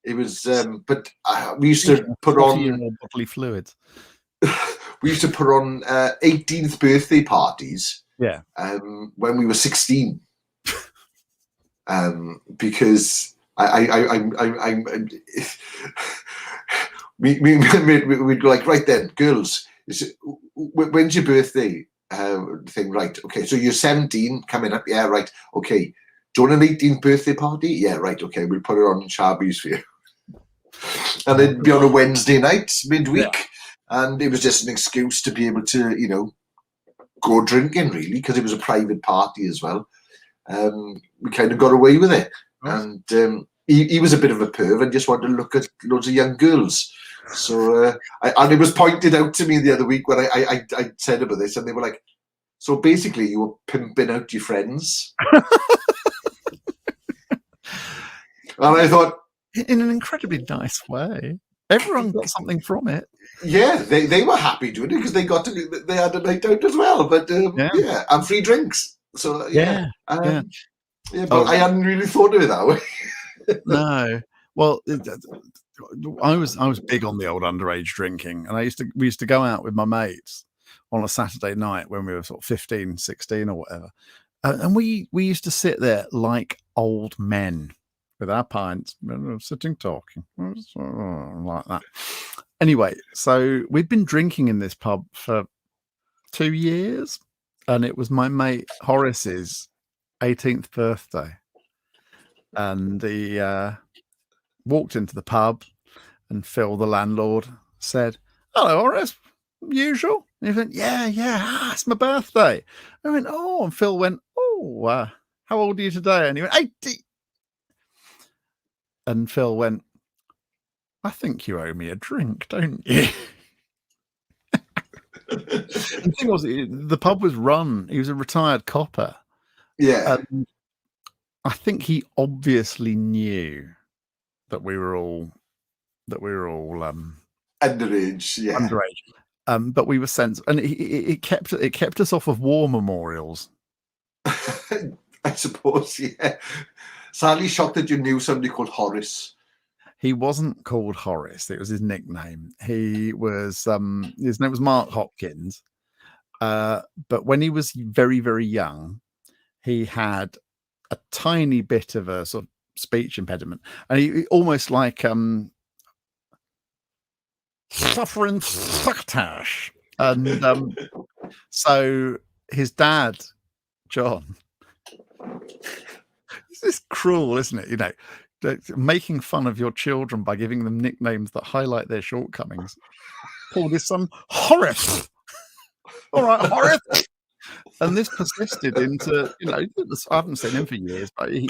It was, but we used to put on bodily fluids. We used to put on 18th birthday parties. Yeah. When we were 16, because we'd go like, right then, girls, when's your birthday thing? Right, okay, so you're 17 coming up, yeah, right, okay. Do you want an 18th birthday party? Yeah, right, okay, we'll put it on in Shabby's for you. And it'd be on a Wednesday night, midweek, and it was just an excuse to be able to, go drinking, really, because it was a private party as well. We kind of got away with it. And he was a bit of a perv and just wanted to look at loads of young girls. So, and it was pointed out to me the other week when I said about this, and they were like, so basically you were pimping out your friends. And I thought, in an incredibly nice way. Everyone got something from it. Yeah, they were happy doing it because they had a night out as well. But and free drinks. So but I hadn't really thought of it that way. No, well, I was big on the old underage drinking, and we used to go out with my mates on a Saturday night when we were sort of 15, 16 or whatever, and we used to sit there like old men with our pints, sitting talking like that. Anyway, so we'd been drinking in this pub for 2 years, and it was my mate Horace's 18th birthday, and he walked into the pub, and Phil, the landlord, said, "Hello, Horace, usual?" And he went, "Yeah, it's my birthday." I went, "Oh," and Phil went, "Oh, how old are you today?" And he went, 80. And Phil went, "I think you owe me a drink, don't you?" The thing was, the pub was run. He was a retired copper. Yeah. I think he obviously knew that we were all underage. Yeah. Underage. But we were sensible, and it kept us off of war memorials. I suppose, yeah. Sadly shocked that you knew somebody called Horace. He wasn't called Horace. It was his nickname. He was his name was Mark Hopkins. But when he was very, very young, he had a tiny bit of a sort of speech impediment, and he almost like suffering succotash. And so his dad, John, this is cruel, isn't it? Making fun of your children by giving them nicknames that highlight their shortcomings. Called his son Horace. All right, Horace. And this persisted into, I haven't seen him for years, but he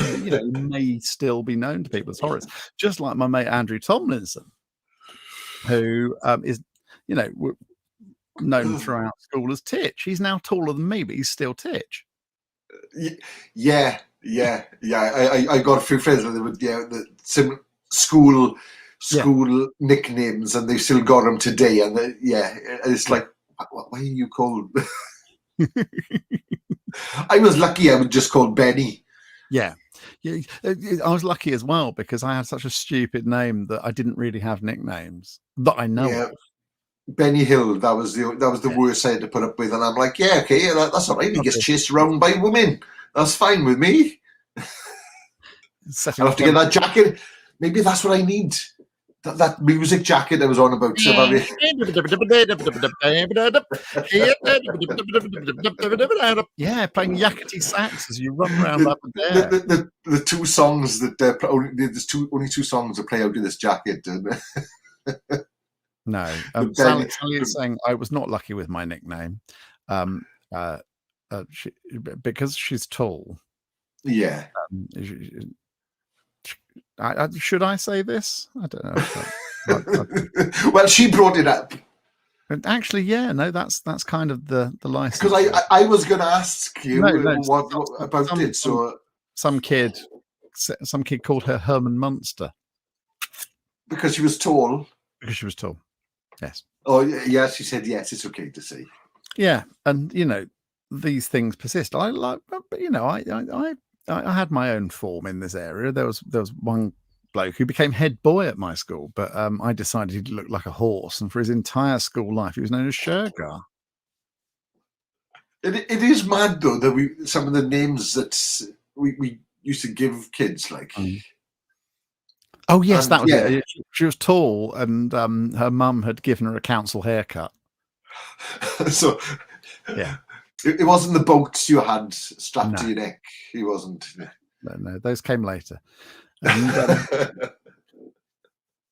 may still be known to people as Horace. Just like my mate Andrew Tomlinson, who is, known throughout school as Titch. He's now taller than me, but he's still Titch. Yeah. I got a few friends that would some school nicknames, and they've still got them today. And it's like, why are you called? I was lucky. I was just called Benney. Yeah, I was lucky as well because I had such a stupid name that I didn't really have nicknames that I know of. Benny Hill, that was the worst I had to put up with, and I'm like, yeah, okay, that's all right. He gets chased around by women. That's fine with me. Setting I'll have to get that jacket. Maybe that's what I need. That music jacket I was on about. Yeah, playing yakety sax as you run around up there. The two songs that there's only two songs that play out of this jacket. No, Benny- Sally is saying I was not lucky with my nickname, because she's tall. Yeah. Should I say this? I don't know. Well, she brought it up. And actually, yeah, no, that's kind of the license. Because I was going to ask you what about some, it. So some kid called her Herman Munster because she was tall. Because she was tall. Yes. Oh yes, she said yes. It's okay to say. Yeah, and these things persist. I like, but I had my own form in this area. There was one bloke who became head boy at my school, but I decided he looked like a horse, and for his entire school life, he was known as Shergar. It is mad though that some of the names that we used to give kids like. Oh yes, that was it. She was tall, and her mum had given her a council haircut. So yeah, it wasn't the boats you had strapped to your neck. He wasn't. No, those came later. And,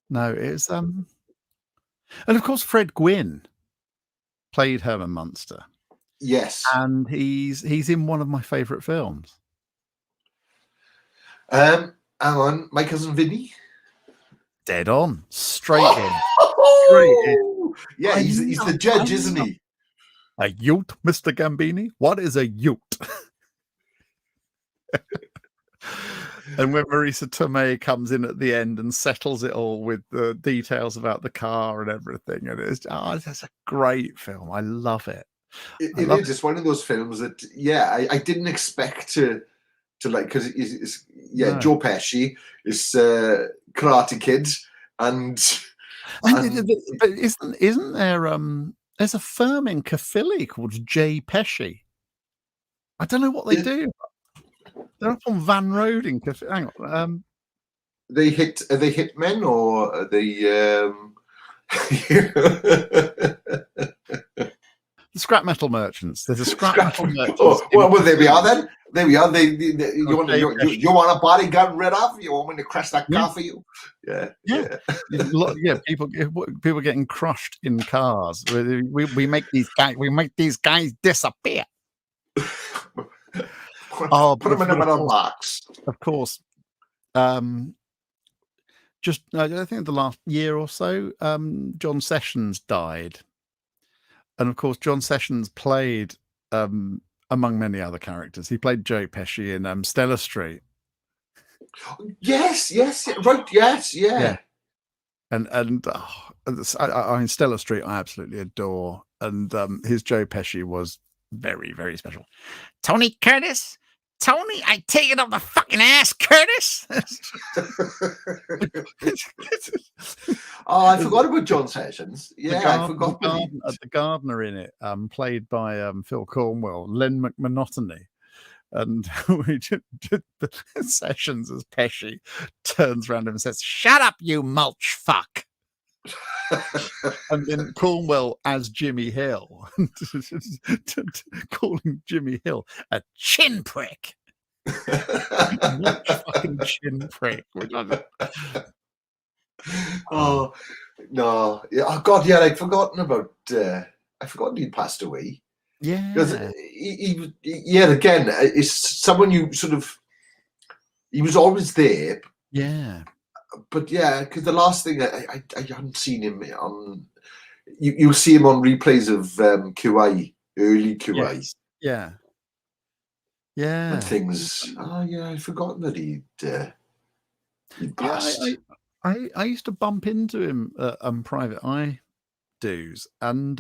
no, it's and of course Fred Gwynne played Herman Munster. Yes, and he's in one of my favourite films. Hang on, My Cousin Vinny. Dead on, straight in. Straight in. Yeah, he's the judge, isn't he? A ute, Mr. Gambini? What is a ute? And when Marisa Tomei comes in at the end and settles it all with the details about the car and everything, and it's a great film. I love it. It is. It's one of those films that, I didn't expect to like, because No. Joe Pesci is Karate Kid, and but isn't there there's a firm in Caerphilly called J Pesci. I don't know what they do. They're up on Van Road in Caerphilly. Hang on. Are they hitmen or are they the scrap metal merchants? There's a scrap metal merchant. Well, there we are then. There we are. You want a bodyguard rid of? You want me to crash that car for you? Yeah. People getting crushed in cars. We make these guys disappear. Put them in a metal box. Of course. Just I think the last year or so, John Sessions died, and of course John Sessions played, among many other characters, he played Joe Pesci in Stella Street. Yes, right, yes, yeah. And I mean, Stella Street I absolutely adore, and his Joe Pesci was very, very special. Tony Curtis? Tony, I take it up the fucking ass, Curtis. Oh, I forgot about John Sessions. Yeah, I forgot. The gardener in it, played by Phil Cornwell, Len McMonotony. And Sessions as Pesci turns around him and says, "Shut up, you mulch fuck." And then Cornwell as Jimmy Hill, calling Jimmy Hill a chin prick. What fucking chin prick? Oh no! Oh God! Yeah, I'd forgotten about. I forgotten he'd passed away. Yeah, because again, it's someone you sort of. He was always there. Yeah. But because the last thing I haven't seen him on, you'll see him on replays of QI, early QI. Yes. Yeah. And things. Oh yeah, I'd forgotten that he'd passed. I used to bump into him at Private Eye dues, and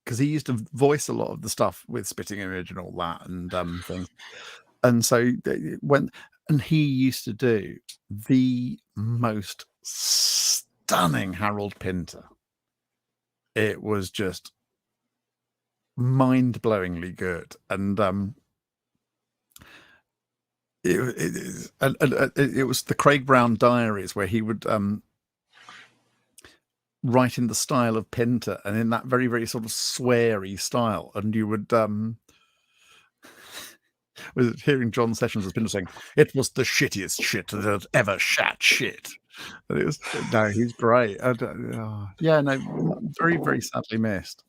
because he used to voice a lot of the stuff with Spitting Image and all that, and things, and so and he used to do the most stunning Harold Pinter. it was just mind-blowingly good, and it was the Craig Brown Diaries, where he would write in the style of Pinter and in that very, very sort of sweary style, and you would was hearing John Sessions as Pinter saying, "It was the shittiest shit that had ever shat shit." And it was he's great. Yeah, no, very, very sadly missed.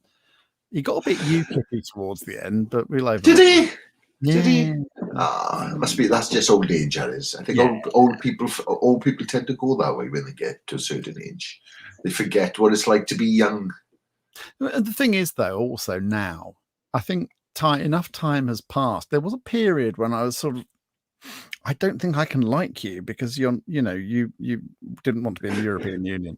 He got a bit UKIP-y towards the end, but we'll over. Did he? Yeah. Did he? Must be. That's just old age, Harris. I think old people tend to go that way when they get to a certain age. They forget what it's like to be young. The thing is, though, also now, I think enough time has passed. There was a period when I was sort of, I don't think I can like you because you didn't want to be in the European Union.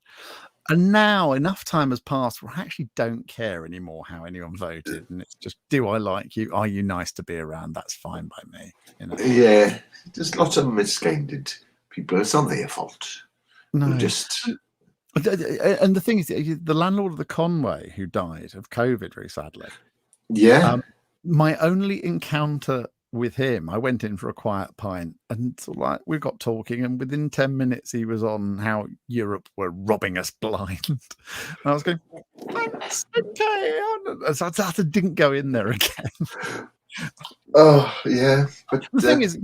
And now enough time has passed where I actually don't care anymore how anyone voted. And it's just, do I like you? Are you nice to be around? That's fine by me. Yeah, there's lots of misguided people. It's not their fault. No. Just... And the thing is, the landlord of the Conway who died of COVID very sadly. Yeah. My only encounter with him, I went in for a quiet pint and sort of like we got talking, and within 10 minutes he was on how Europe were robbing us blind. And I was going, thanks, okay. So I didn't go in there again. Oh yeah, but the thing is,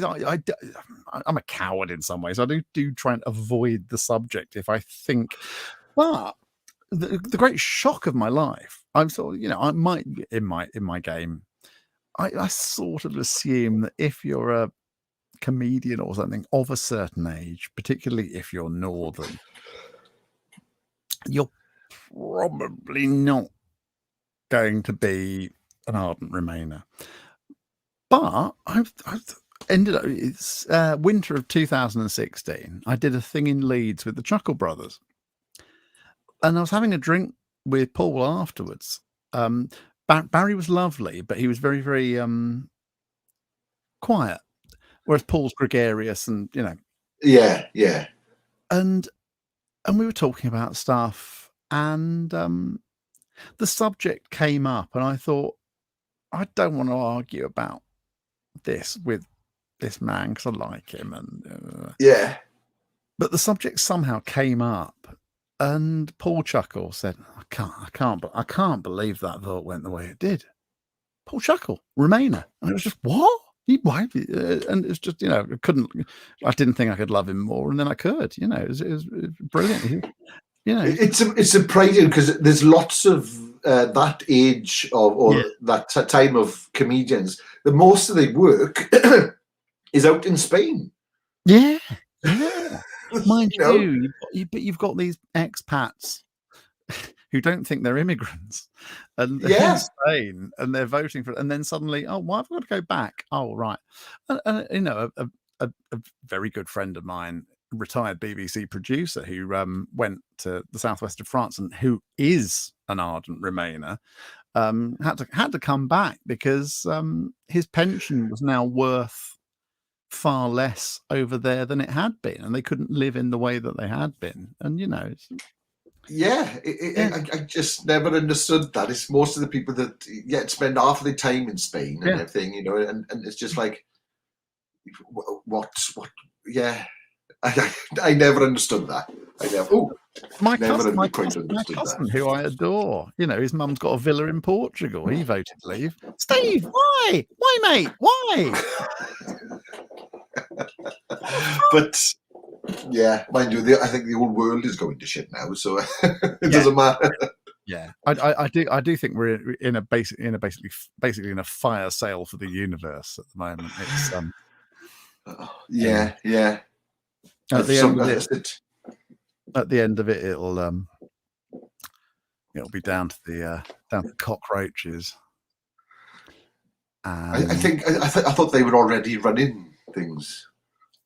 I'm a coward in some ways. I do try and avoid the subject if I think, but the great shock of my life, I'm sort of, I might in my game, I sort of assume that if you're a comedian or something of a certain age, particularly if you're northern, you're probably not going to be an ardent Remainer. But I've ended up, it's winter of 2016. I did a thing in Leeds with the Chuckle Brothers. And I was having a drink with Paul afterwards. Barry was lovely, but he was very, very quiet. Whereas Paul's gregarious and, Yeah, yeah. And we were talking about stuff, and the subject came up, and I thought, I don't want to argue about this with this man because I like him, and yeah. But the subject somehow came up, and Paul Chuckle said, "I can't believe that vote went the way it did." Paul Chuckle, Remainer, and it was just what? Why? And it's just I didn't think I could love him more, and then I could. It was brilliant. It's surprising because there's lots of that age or that time of comedians. The most of their work is out in Spain. Yeah. Mind you, but you've got these expats who don't think they're immigrants, and they're in Spain, and they're voting for it, and then suddenly, oh, why have I got to go back? Oh, right. And a very good friend of mine, retired BBC producer, who went to the southwest of France and who is an ardent Remainer, had to come back because his pension was now worth far less over there than it had been, and they couldn't live in the way that they had been. And I just never understood that. It's most of the people that spend half of their time in Spain and everything, and it's just like, what? Yeah, I never understood that. I never. Oh, my cousin, who I adore, his mum's got a villa in Portugal. He voted leave. Steve, why, mate? Why? But yeah, mind you, I think the whole world is going to shit now, so it doesn't matter. Yeah, I do think we're basically in a fire sale for the universe at the moment. It's yeah. At the end of it, it'll be down to the cockroaches. I thought they were already running things.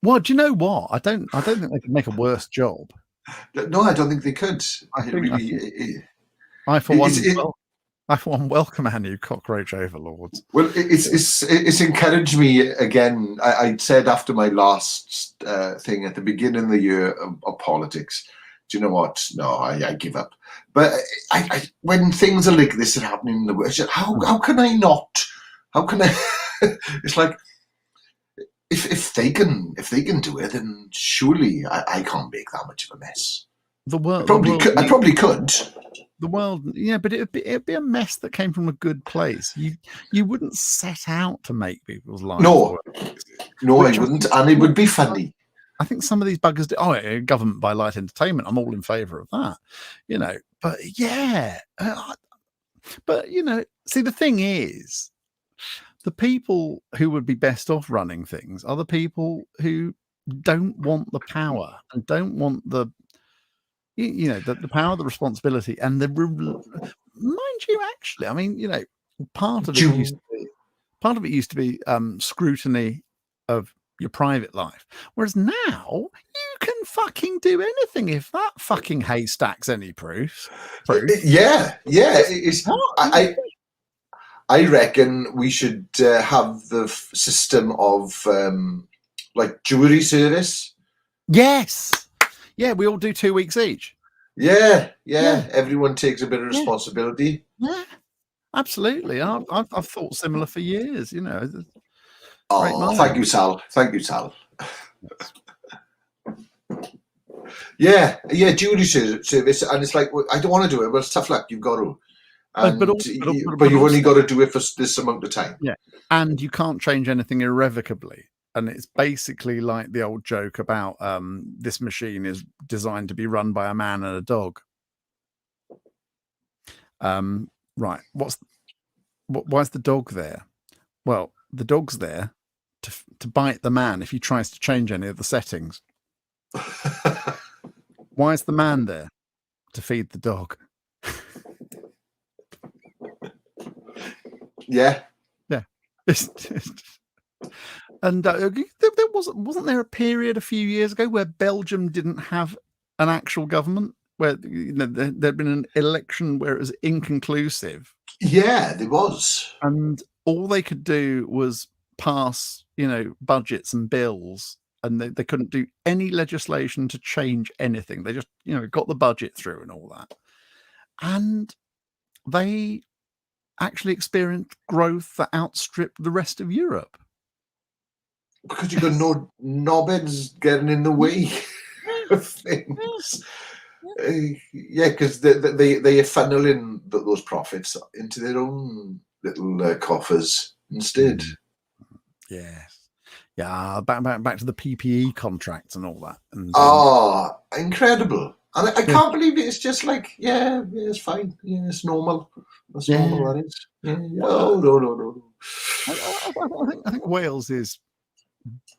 Well, do you know what? I don't think they could make a worse job. No, I don't think they could. I for one welcome our new cockroach overlords. Well, it's encouraged me again. I said after my last thing at the beginning of the year of politics do you know what? No, I give up. But when things are like this are happening in the world, how can I not? How can I? It's like if they can do it, then surely I can't make that much of a mess. The world, I probably could. The world, yeah, but it'd be a mess that came from a good place. You wouldn't set out to make people's lives worse. No, I wouldn't, and it would be funny. I think some of these buggers do. Oh, government by light entertainment. I'm all in favour of that, But yeah, but see, the thing is, the people who would be best off running things are the people who don't want the power and don't want the the power, the responsibility, and mind you, actually, I mean, part of it used to be scrutiny of your private life, whereas now you can fucking do anything if that fucking haystack's any proof. Yeah. I reckon we should have the system of like jury service. Yes. Yeah, we all do 2 weeks each. Yeah. Everyone takes a bit of responsibility. Yeah, absolutely. I've thought similar for years. Oh, thank you, Sal. Yeah, jury service, and it's like, I don't want to do it, but it's tough luck. You've got to, but you've only got to do it for this amount of time. Yeah, and you can't change anything irrevocably. And it's basically like the old joke about this machine is designed to be run by a man and a dog. Right. Why is the dog there? Well, the dog's there to bite the man if he tries to change any of the settings. Why is the man there? To feed the dog. Yeah. And there wasn't there a period a few years ago where Belgium didn't have an actual government, where there'd been an election where it was inconclusive? Yeah, there was, and all they could do was pass, budgets and bills, and they couldn't do any legislation to change anything. They just, got the budget through and all that, and they actually experienced growth that outstripped the rest of Europe. Because you've got no knobheads getting in the way of things. Yeah, because they funnel in those profits into their own little coffers instead. Yes. Yeah, back to the PPE contracts and all that. And, incredible. And I can't believe it. It's just like, it's fine. Yeah, it's normal. That's normal, that is. Yeah. No. I think Wales is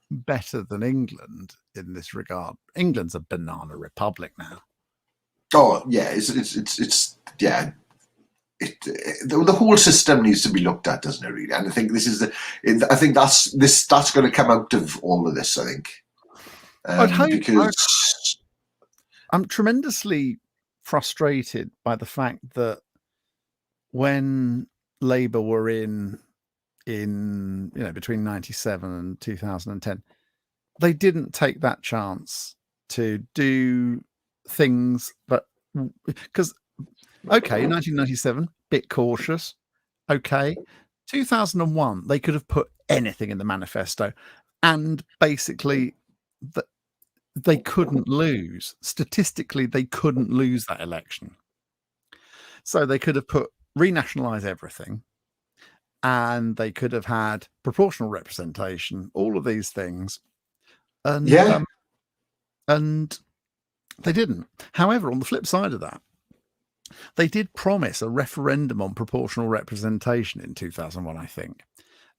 better than England in this regard. England's a banana republic now. Oh yeah, it's yeah. The whole system needs to be looked at, doesn't it? Really, and I think I think that's going to come out of all of this. I think because I'm tremendously frustrated by the fact that when Labour were in between 97 and 2010, they didn't take that chance to do things, but because 1997, bit cautious. 2001, they could have put anything in the manifesto, and basically they couldn't lose. Statistically, they couldn't lose that election. So they could have put renationalize everything, and they could have had proportional representation, all of these things. And and they didn't. However, on the flip side of that, they did promise a referendum on proportional representation in 2001, I think.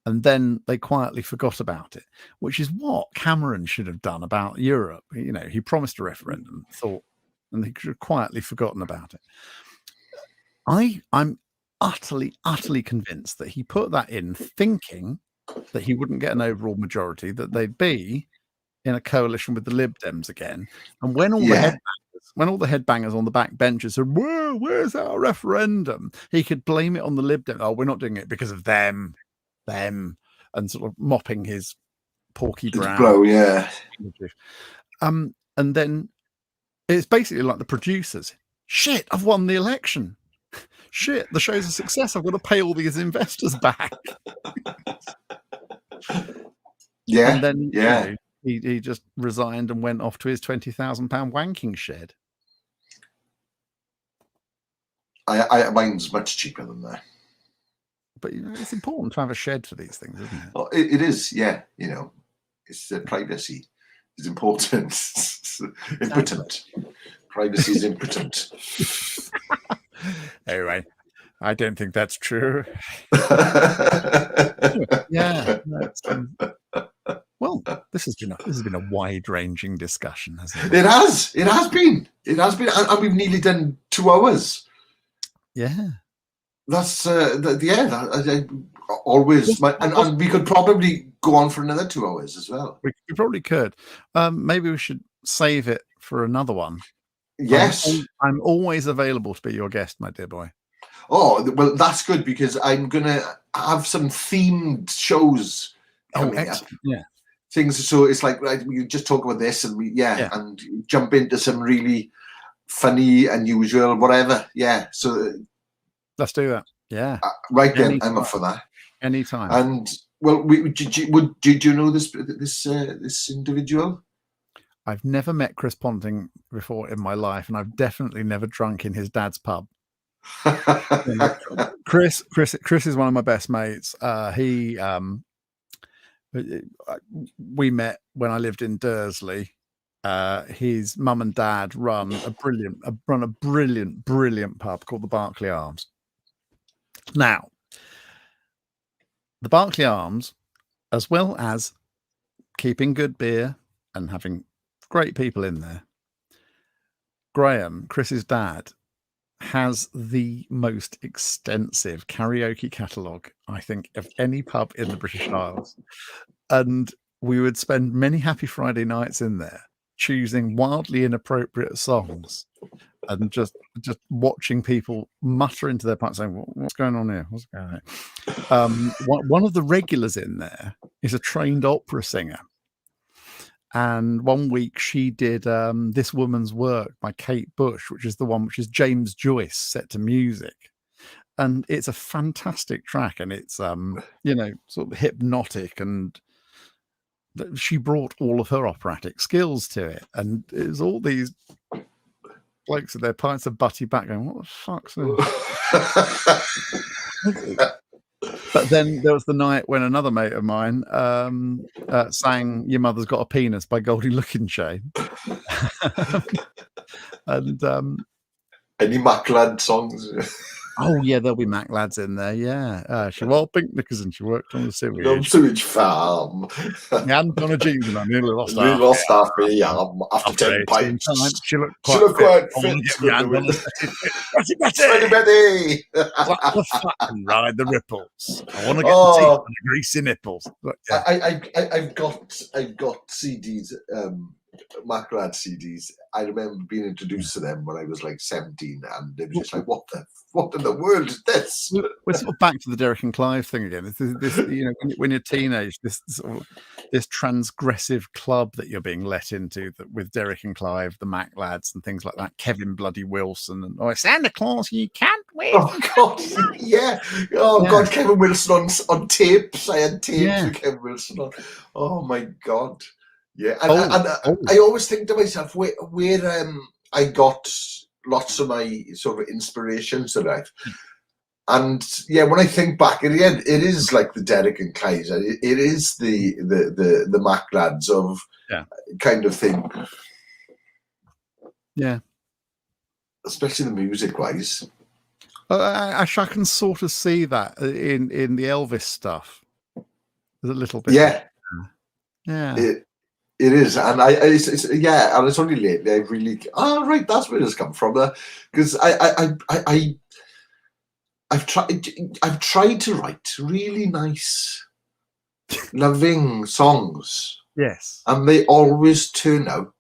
And then they quietly forgot about it, which is what Cameron should have done about Europe. He promised a referendum, and they should have quietly forgotten about it. I'm utterly, utterly convinced that he put that in thinking that he wouldn't get an overall majority, that they'd be in a coalition with the Lib Dems again. And when all the headbangers on the back benches said, "Whoa, where's our referendum?" he could blame it on the Lib Dems. Oh, we're not doing it because of them, and sort of mopping his porky brow. Yeah. And then It's basically like the producers. Shit, I've won the election. Shit, the show's a success. I've got to pay all these investors back. Yeah, And then yeah. you know, he just resigned and went off to his £20,000 wanking shed. Mine's much cheaper than that. But you know, it's important to have a shed for these things, isn't it? Well, it is, yeah. You know, it's privacy is important. Impotent. Privacy is impotent. Anyway, I don't think that's true. Yeah. Well, this has been a wide-ranging discussion, hasn't it? It has been, and we've nearly done 2 hours. Yeah. That's always and we could probably go on for another 2 hours as well. We probably could. Maybe we should save it for another one. Yes, I'm always available to be your guest, my dear boy. Oh, well, that's good because I'm gonna have some themed shows coming up. Yeah. Things, so it's like, right, we just talk about this and and jump into some really funny, unusual, whatever. Yeah, so let's do that. Yeah, right then, I'm up for that anytime. And well, did you know this individual? I've never met Chris Ponting before in my life, and I've definitely never drunk in his dad's pub. Chris is one of my best mates. We met when I lived in Dursley. His mum and dad run a brilliant pub called the Berkeley Arms. Now, the Berkeley Arms, as well as keeping good beer and having great people in there, Graham, Chris's dad, has the most extensive karaoke catalogue, I think, of any pub in the British Isles. And we would spend many happy Friday nights in there choosing wildly inappropriate songs and just watching people mutter into their pipes saying, what's going on here? What's going on? One of the regulars in there is a trained opera singer. And one week she did This Woman's Work by Kate Bush, which is the one which is James Joyce set to music. And it's a fantastic track, and it's sort of hypnotic, and she brought all of her operatic skills to it. And it was all these blokes with their pints of butty back going, what the fuck's this? But then there was the night when another mate of mine sang Your Mother's Got a Penis by Goldie Lookinchain. And any Maclad songs? Oh yeah, there'll be Mac lads in there. Yeah, she wore pink knickers and she worked on the sewage farm. And on a jeans and I nearly lost half my arm after 10 pints. She looked quite fit. Betty. And ride the ripples. I want to get the teeth on the greasy nipples. But, yeah. I've got CDs. Maclad CDs. I remember being introduced to them when I was like 17, and it was just like, what in the world is this? We're sort of back to the Derek and Clive thing again. This when you're teenage, this transgressive club that you're being let into, that with Derek and Clive, the Maclads, and things like that. Kevin Bloody Wilson and Santa Claus, you can't win. Oh God, yeah. Oh yeah. God, Kevin Wilson on tapes. I had tapes with Kevin Wilson on. Oh my God. Yeah, and I always think to myself where I got lots of my sort of inspirations in life. And yeah, when I think back at the end, it is like the Derek and Clive. It is the Maclads of kind of thing. Yeah, especially the music wise. I can sort of see that in the Elvis stuff. There's a little bit. Yeah. It is, and and it's only lately I've really right, that's where it's come from. Because I've tried to write really nice, loving songs. Yes, and they always turn out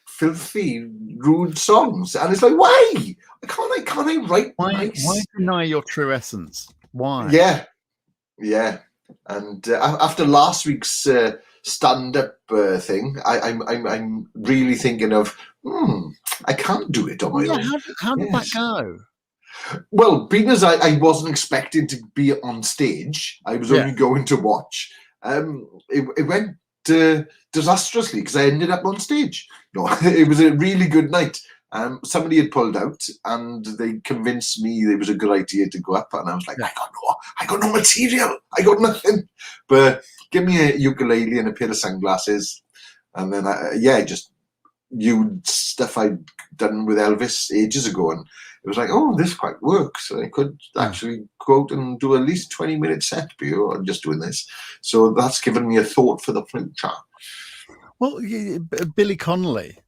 filthy, rude songs, and it's like, why? Can't I write nice? Why deny your true essence? Why? Yeah. And after last week's stand-up thing, I'm really thinking of I can't do it on my Yeah, own. how did that Yes. go? Well, being as I wasn't expecting to be on stage, I was Yeah. only going to watch. It went disastrously because I ended up on stage. No, it was a really good night. Somebody had pulled out, and they convinced me it was a good idea to go up. And I was like, Yeah. I got no material, I got nothing. But give me a ukulele and a pair of sunglasses, and then just used stuff I'd done with Elvis ages ago, and it was like, oh, this quite works. I could actually go out and do at least 20-minute set view. I'm just doing this. So that's given me a thought for the future. Well, Billy Connolly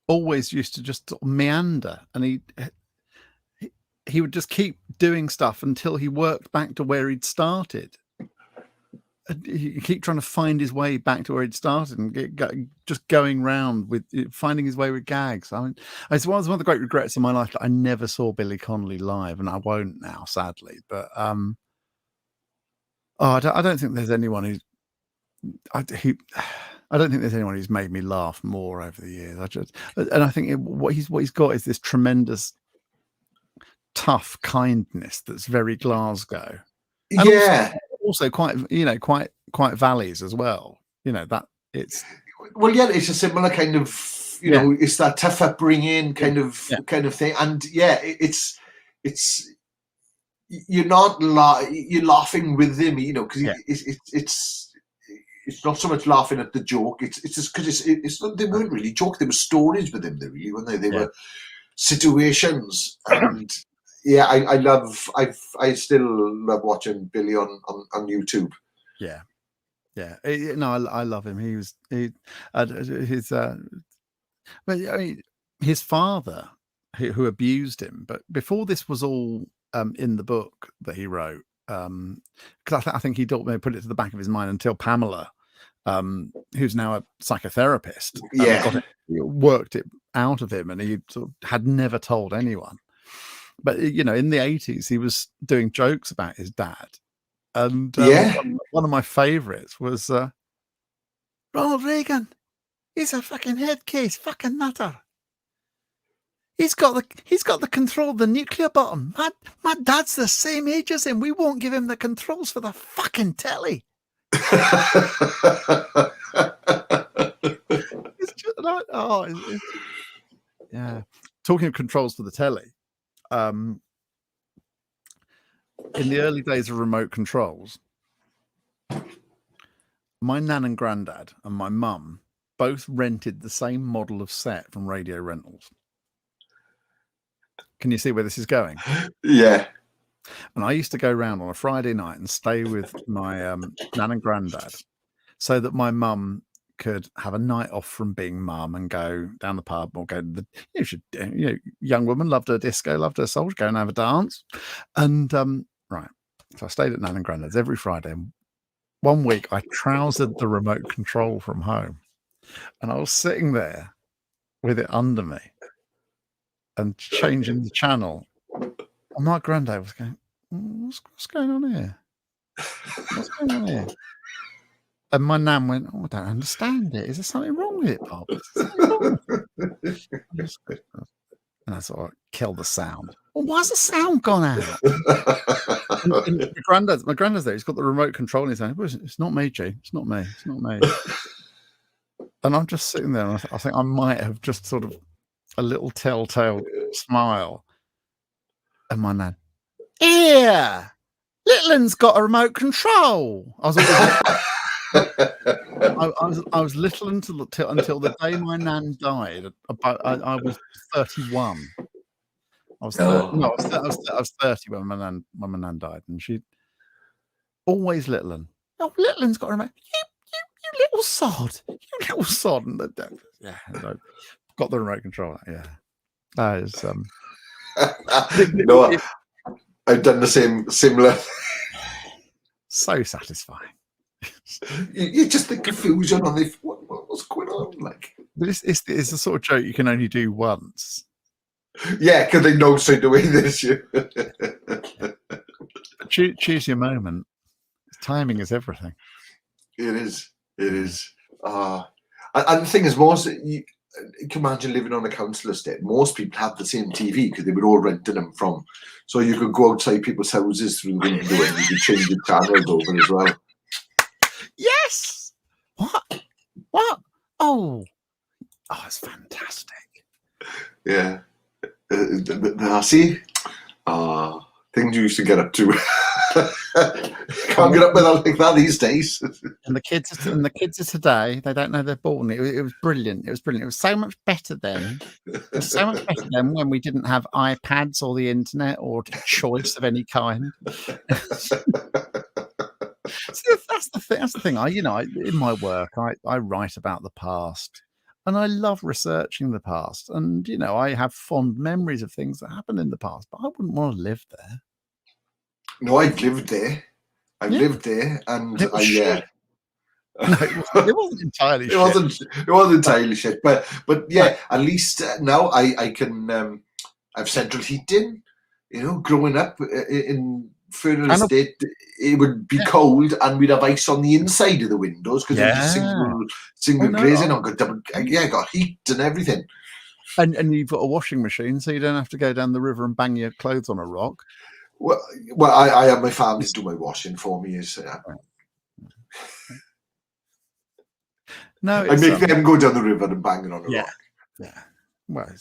always used to just sort of meander, and he would just keep doing stuff until he worked back to where he'd started. And he keep trying to find his way back to where he'd started, and just going round with finding his way with gags. I mean, it's one of the great regrets in my life that I never saw Billy Connolly live, and I won't now, sadly. But I don't think there's anyone who's I don't think there's anyone who's made me laugh more over the years. I think what he's got is this tremendous tough kindness that's very Glasgow. And Yeah. also quite valleys as well. That it's it's a similar kind of it's that tough upbringing kind of thing, and it's you're not you're laughing with them, because it's not so much laughing at the joke. It's just because it's not, they weren't really jokes. There were stories with them. They really, weren't they? They were situations, and I still love watching Billy on YouTube. Yeah. No, I love him. His father who abused him, but before this was all in the book that he wrote, because I think he put it to the back of his mind until Pamela, who's now a psychotherapist, worked it out of him, and he sort of had never told anyone. But in the 80s, he was doing jokes about his dad, and one of my favourites was Ronald Reagan. He's a fucking head case, fucking nutter. He's got the control of the nuclear button. My dad's the same age as him. We won't give him the controls for the fucking telly. It's just like, yeah. Talking of controls for the telly, in the early days of remote controls, my nan and granddad and my mum both rented the same model of set from Radio Rentals. Can you see where this is going? Yeah. And I used to go around on a Friday night and stay with my nan and granddad, so that my mum could have a night off from being mum and go down the pub or go to the young woman, loved her disco, loved her soul, go and have a dance. And right, so I stayed at nan and granddad's every Friday. And one week I trousered the remote control from home, and I was sitting there with it under me and changing the channel. And my granddad was going, what's going on here? What's going on here? And my nan went, I don't understand it. Is there something wrong with it, Bob? And I thought, kill the sound. Well, why's the sound gone out? and my granddad's there. He's got the remote control in his hand. It's not me, G. It's not me. It's not me. And I'm just sitting there, and I think I might have just sort of a little telltale smile. And my nan, here, little un's got a remote control. I was little until the day my nan died. I was 31. I was 30 when my nan died, and she always little un. Oh, little un's got a remote. You little sod. You little sod. And got the remote control. Yeah, that is no, I've done the similar. So satisfying. You just the confusion on what's going on, like. But it's the sort of joke you can only do once. Yeah, because they know straight away this year. Choose your moment. Timing is everything. It is. And the thing is, most you can imagine living on a council estate. Most people had the same TV because they were all renting them from. So you could go outside people's houses through the window and you could change the channels over as well. Yes. What? Oh, it's fantastic. Yeah. See, things you used to get up to. Can't get up with that like that these days. And the kids of today, they don't know they're born. It was brilliant. It was brilliant. It was so much better then. It was so much better then when we didn't have iPads or the internet or choice of any kind. So that's the thing. That's the thing. In my work, I write about the past, and I love researching the past. And I have fond memories of things that happened in the past, but I wouldn't want to live there. No, I've lived there. I've lived there, and No, it wasn't entirely. It wasn't entirely shit, but yeah, at least now I can. I've central heating. Growing up in Fernal Estate, it would be cold, and we'd have ice on the inside of the windows because it was a single glazing. I got heat and everything. And you've got a washing machine, so you don't have to go down the river and bang your clothes on a rock. Well, I have my family do my washing for me. No, I make them go down the river and bang it on a rock. Yeah. Well,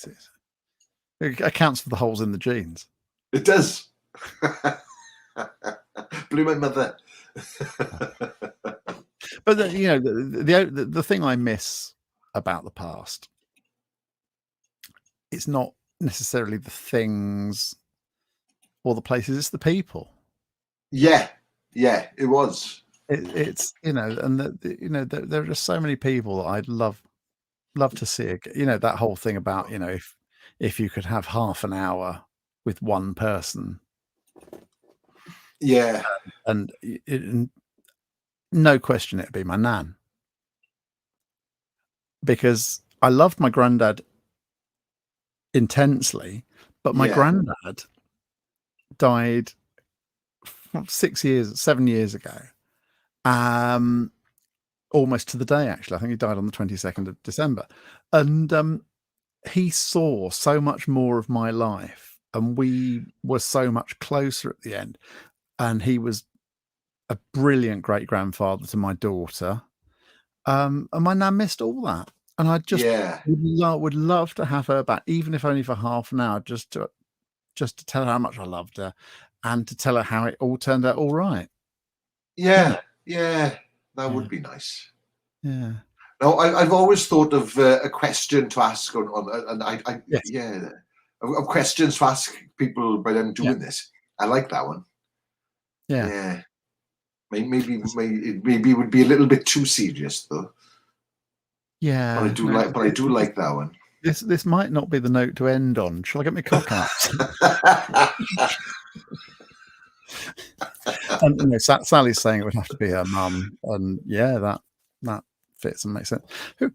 it accounts for the holes in the jeans. It does. Blew my mother. But the thing I miss about the past, it's not necessarily the things or the places, it's the people. Yeah, it was. It's and there are just so many people that I'd love to see. That whole thing about if you could have half an hour with one person. Yeah, and no question it'd be my nan, because I loved my granddad intensely, but my granddad died 7 years ago, almost to the day, actually. I think he died on the 22nd of December, and he saw so much more of my life, and we were so much closer at the end, and he was a brilliant great grandfather to my daughter, and my nan missed all that, and I just would love to have her back, even if only for half an hour, just to tell her how much I loved her, and to tell her how it all turned out all right. Yeah, that would be nice. Yeah. No, I've always thought of a question to ask of questions to ask people by them doing this. I like that one. Yeah. Maybe it would be a little bit too serious though. Yeah. But I do like that one. This might not be the note to end on. Shall I get my cock out? And Sally's saying it would have to be her mum, and that fits and makes sense. Who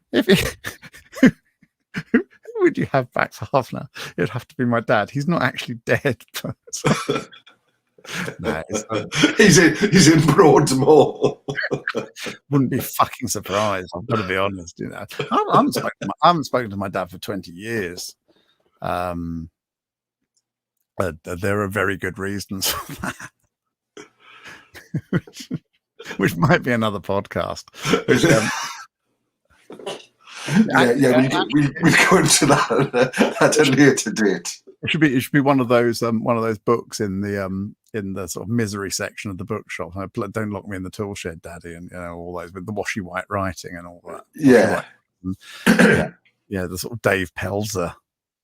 would you have back for half an hour? It'd have to be my dad. He's not actually dead. But no, he's in Broadmoor. Wouldn't be fucking surprised. I've got to be honest. I haven't spoken to my dad for 20 years. There are very good reasons for that. which might be another podcast. We'll go into that at a later date. It should be one of those books in the sort of misery section of the bookshop. Don't lock me in the tool shed, Daddy, and all those with the washy white writing and all that. The sort of Dave Pelzer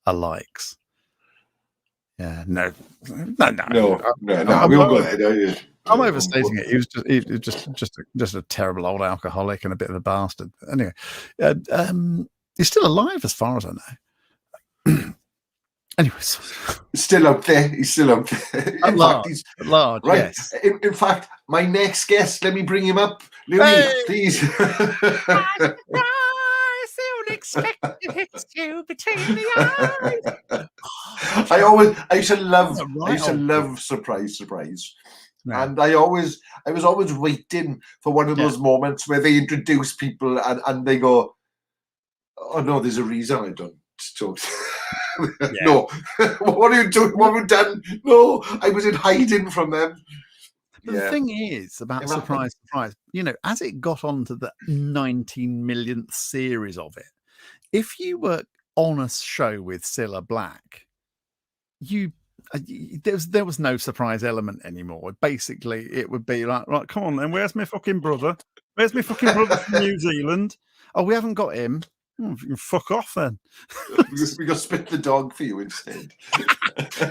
alikes. Yeah, no. We won't go there. I'm overstating it. He was just a terrible old alcoholic and a bit of a bastard. Anyway, he's still alive as far as I know. Anyways, still out there. He's still out there. At large, right? Yes. In fact, my next guest. Let me bring him up, Louis, please. Unexpected hits you between the eyes. I used to love surprise. No. And I was always waiting for one of those moments where they introduce people and they go, Oh no, there's a reason I don't talk. No, what are you doing? What have you done? No, I was in hiding from them. But the thing is about It surprise, as it got onto the 19 millionth series of it, if you were on a show with Cilla Black, there was no surprise element anymore. Basically, it would be like, right, come on then, where's my fucking brother? Where's my fucking brother from New Zealand? Oh, we haven't got him. Oh, you can fuck off then. We got spit the dog for you instead.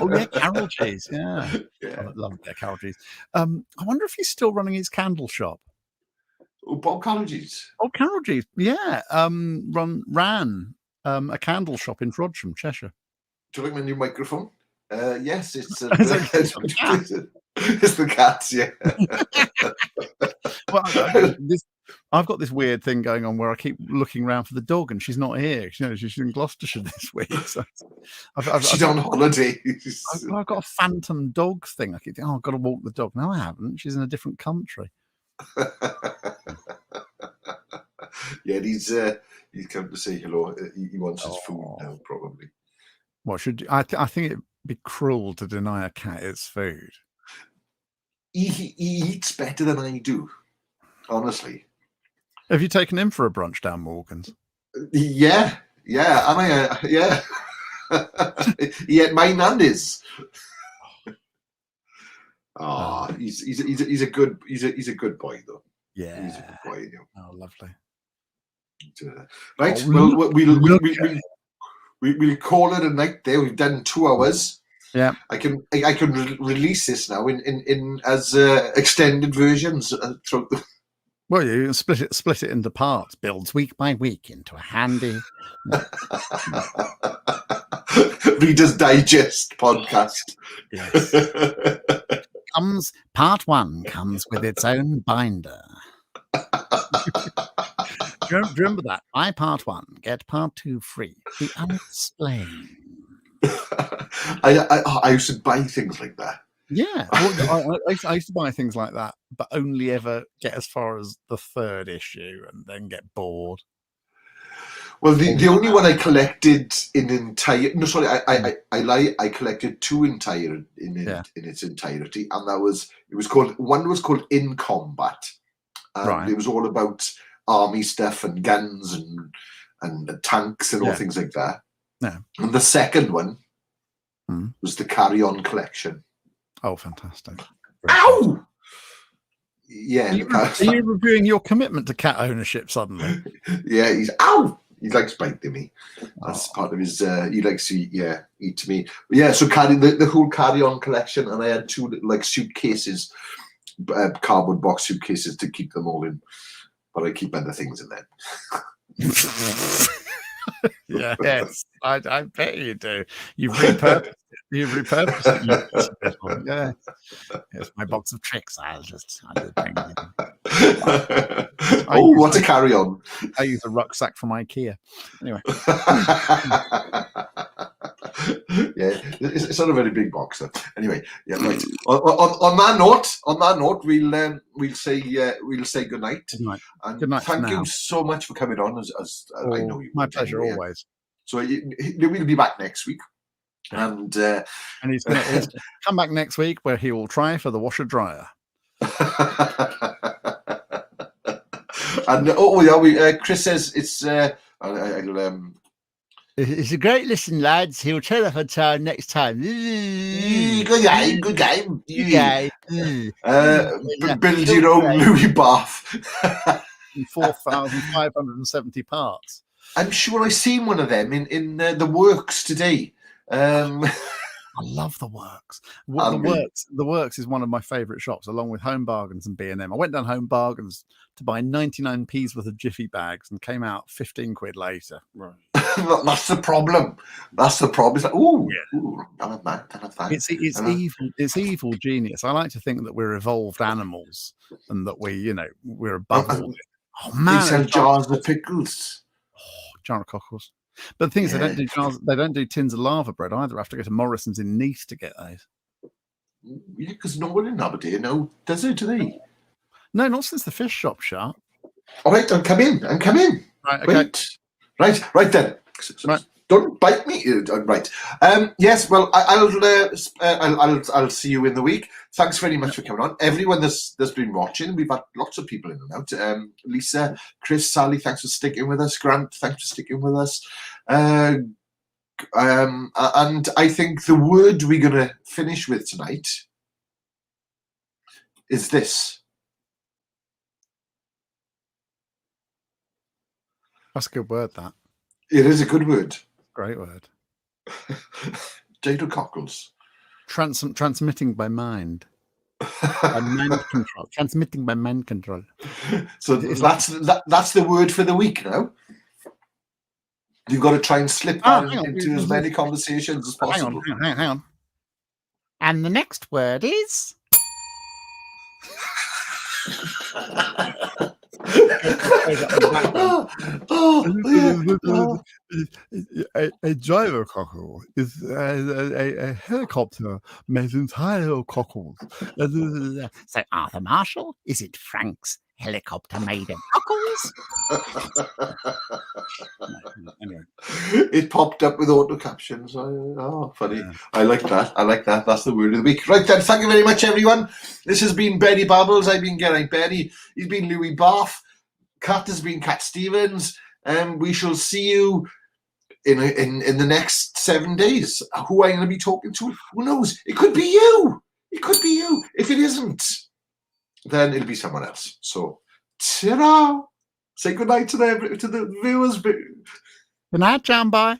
Oh yeah, Carol Cheese. Yeah, I love their Carol Cheese. I wonder if he's still running his candle shop. Oh, Bob Carol Cheese. Oh, Carol Cheese. Yeah, ran a candle shop in Frodsham, Cheshire. Do you like my new microphone? Yes, it's It's the cats. Yeah. Well, I've got this weird thing going on where I keep looking around for the dog, and she's not here. She's in Gloucestershire this week. So She's on holiday. I've got a phantom dog thing. I keep thinking, I've got to walk the dog. No, I haven't. She's in a different country. Yeah, he's come to say hello. He wants his food now, probably. What I think it'd be cruel to deny a cat its food. He eats better than I do, honestly. Have you taken him for a brunch down Morgan's? Yeah, and he ate mine and his. Oh, he's a good boy though. Yeah, he's a good boy. You know. Oh, lovely. Right, we'll call it a night there. We've done 2 hours. Yeah, I can release this now in as extended versions throughout the. Well, you split it into parts. Builds week by week into a handy Reader's Digest podcast. Yes. Part 1 comes with its own binder. Do you remember that? Buy part 1, get part 2 free. The unexplained. I used to buy things like that. Yeah, well, I used to buy things like that, but only ever get as far as the 3rd issue and then get bored. Well, the only one I collected in entire. No, sorry, I lie. I collected 2 in its entirety, and one was called In Combat, and Right. It was all about army stuff and guns and tanks and all things like that. Yeah. And the second one was the Carry On collection. Oh, fantastic! Ow! Yeah. Are you reviewing your commitment to cat ownership suddenly? Yeah, he likes biting me. That's part of his. He likes to eat me. But yeah, so the whole Carry On collection, and I had 2 little suitcases, cardboard box suitcases to keep them all in, but I keep other things in there. Yes, I bet you do. You've repurposed it. Yeah, it's my box of tricks. I just think. What a Carry On! I use a rucksack from IKEA. Anyway. Yeah, it's not a very big box though. Anyway, yeah, right. On that note, we'll say good night. And good night. Thank you so much for coming on. As I know you. My pleasure, anyway. Always. So we'll be back next week, and he's going to come back next week where he will try for the washer dryer. And Chris says it's. It's a great listen, lads. He'll tell us until next time. Good game. Good Build your own Louis Bath. 4,570 parts. I'm sure I seen one of them in the Works today. I love the Works. The Works is one of my favourite shops, along with Home Bargains and B&M. I went down Home Bargains to buy 99p's worth of Jiffy bags and came out 15 quid later. Right. That's the problem. It's like, it's evil. It's evil genius. I like to think that we're evolved animals and that we're above all this. Oh man, they sell jars of pickles. Jar of cockles. But the thing is, they don't do jars. They don't do tins of lava bread either. I have to go to Morrison's in Nice to get those. Yeah, because no one in Aberdeen now does it, do they? No, not since the fish shop shut. All right, I'm come in. Right, okay. Wait. Right then. Right. Don't bite me. Right. Yes. Well, I'll see you in the week. Thanks very much for coming on. Everyone that's been watching, we've had lots of people in and out. Lisa, Chris, Sally, thanks for sticking with us. Grant, thanks for sticking with us. And I think the word we're going to finish with tonight is this. That's a good word, that. It is a good word. Great word. Jado Cockles. Transmitting by mind. By mind control. Transmitting by mind control. So that's the word for the week now. You've got to try and slip that into as many conversations as possible. Hang on. And the next word is... A gyro cockle is a helicopter made entirely of cockles. So, Arthur Marshall, is it Frank's helicopter made of cockles? Anyway. It popped up with auto captions. Funny. Yeah. I like that. That's the word of the week. Right then, thank you very much, everyone. This has been Benney Babbles. I've been Geraint Benney. He's been Louis Bath. Kat has been Kat Stevens. We shall see you in the next 7 days. Who I'm going to be talking to, who knows? It could be you. If it isn't, then it'll be someone else. So, ta-ra! Say goodnight to the viewers. Good night, John Boy.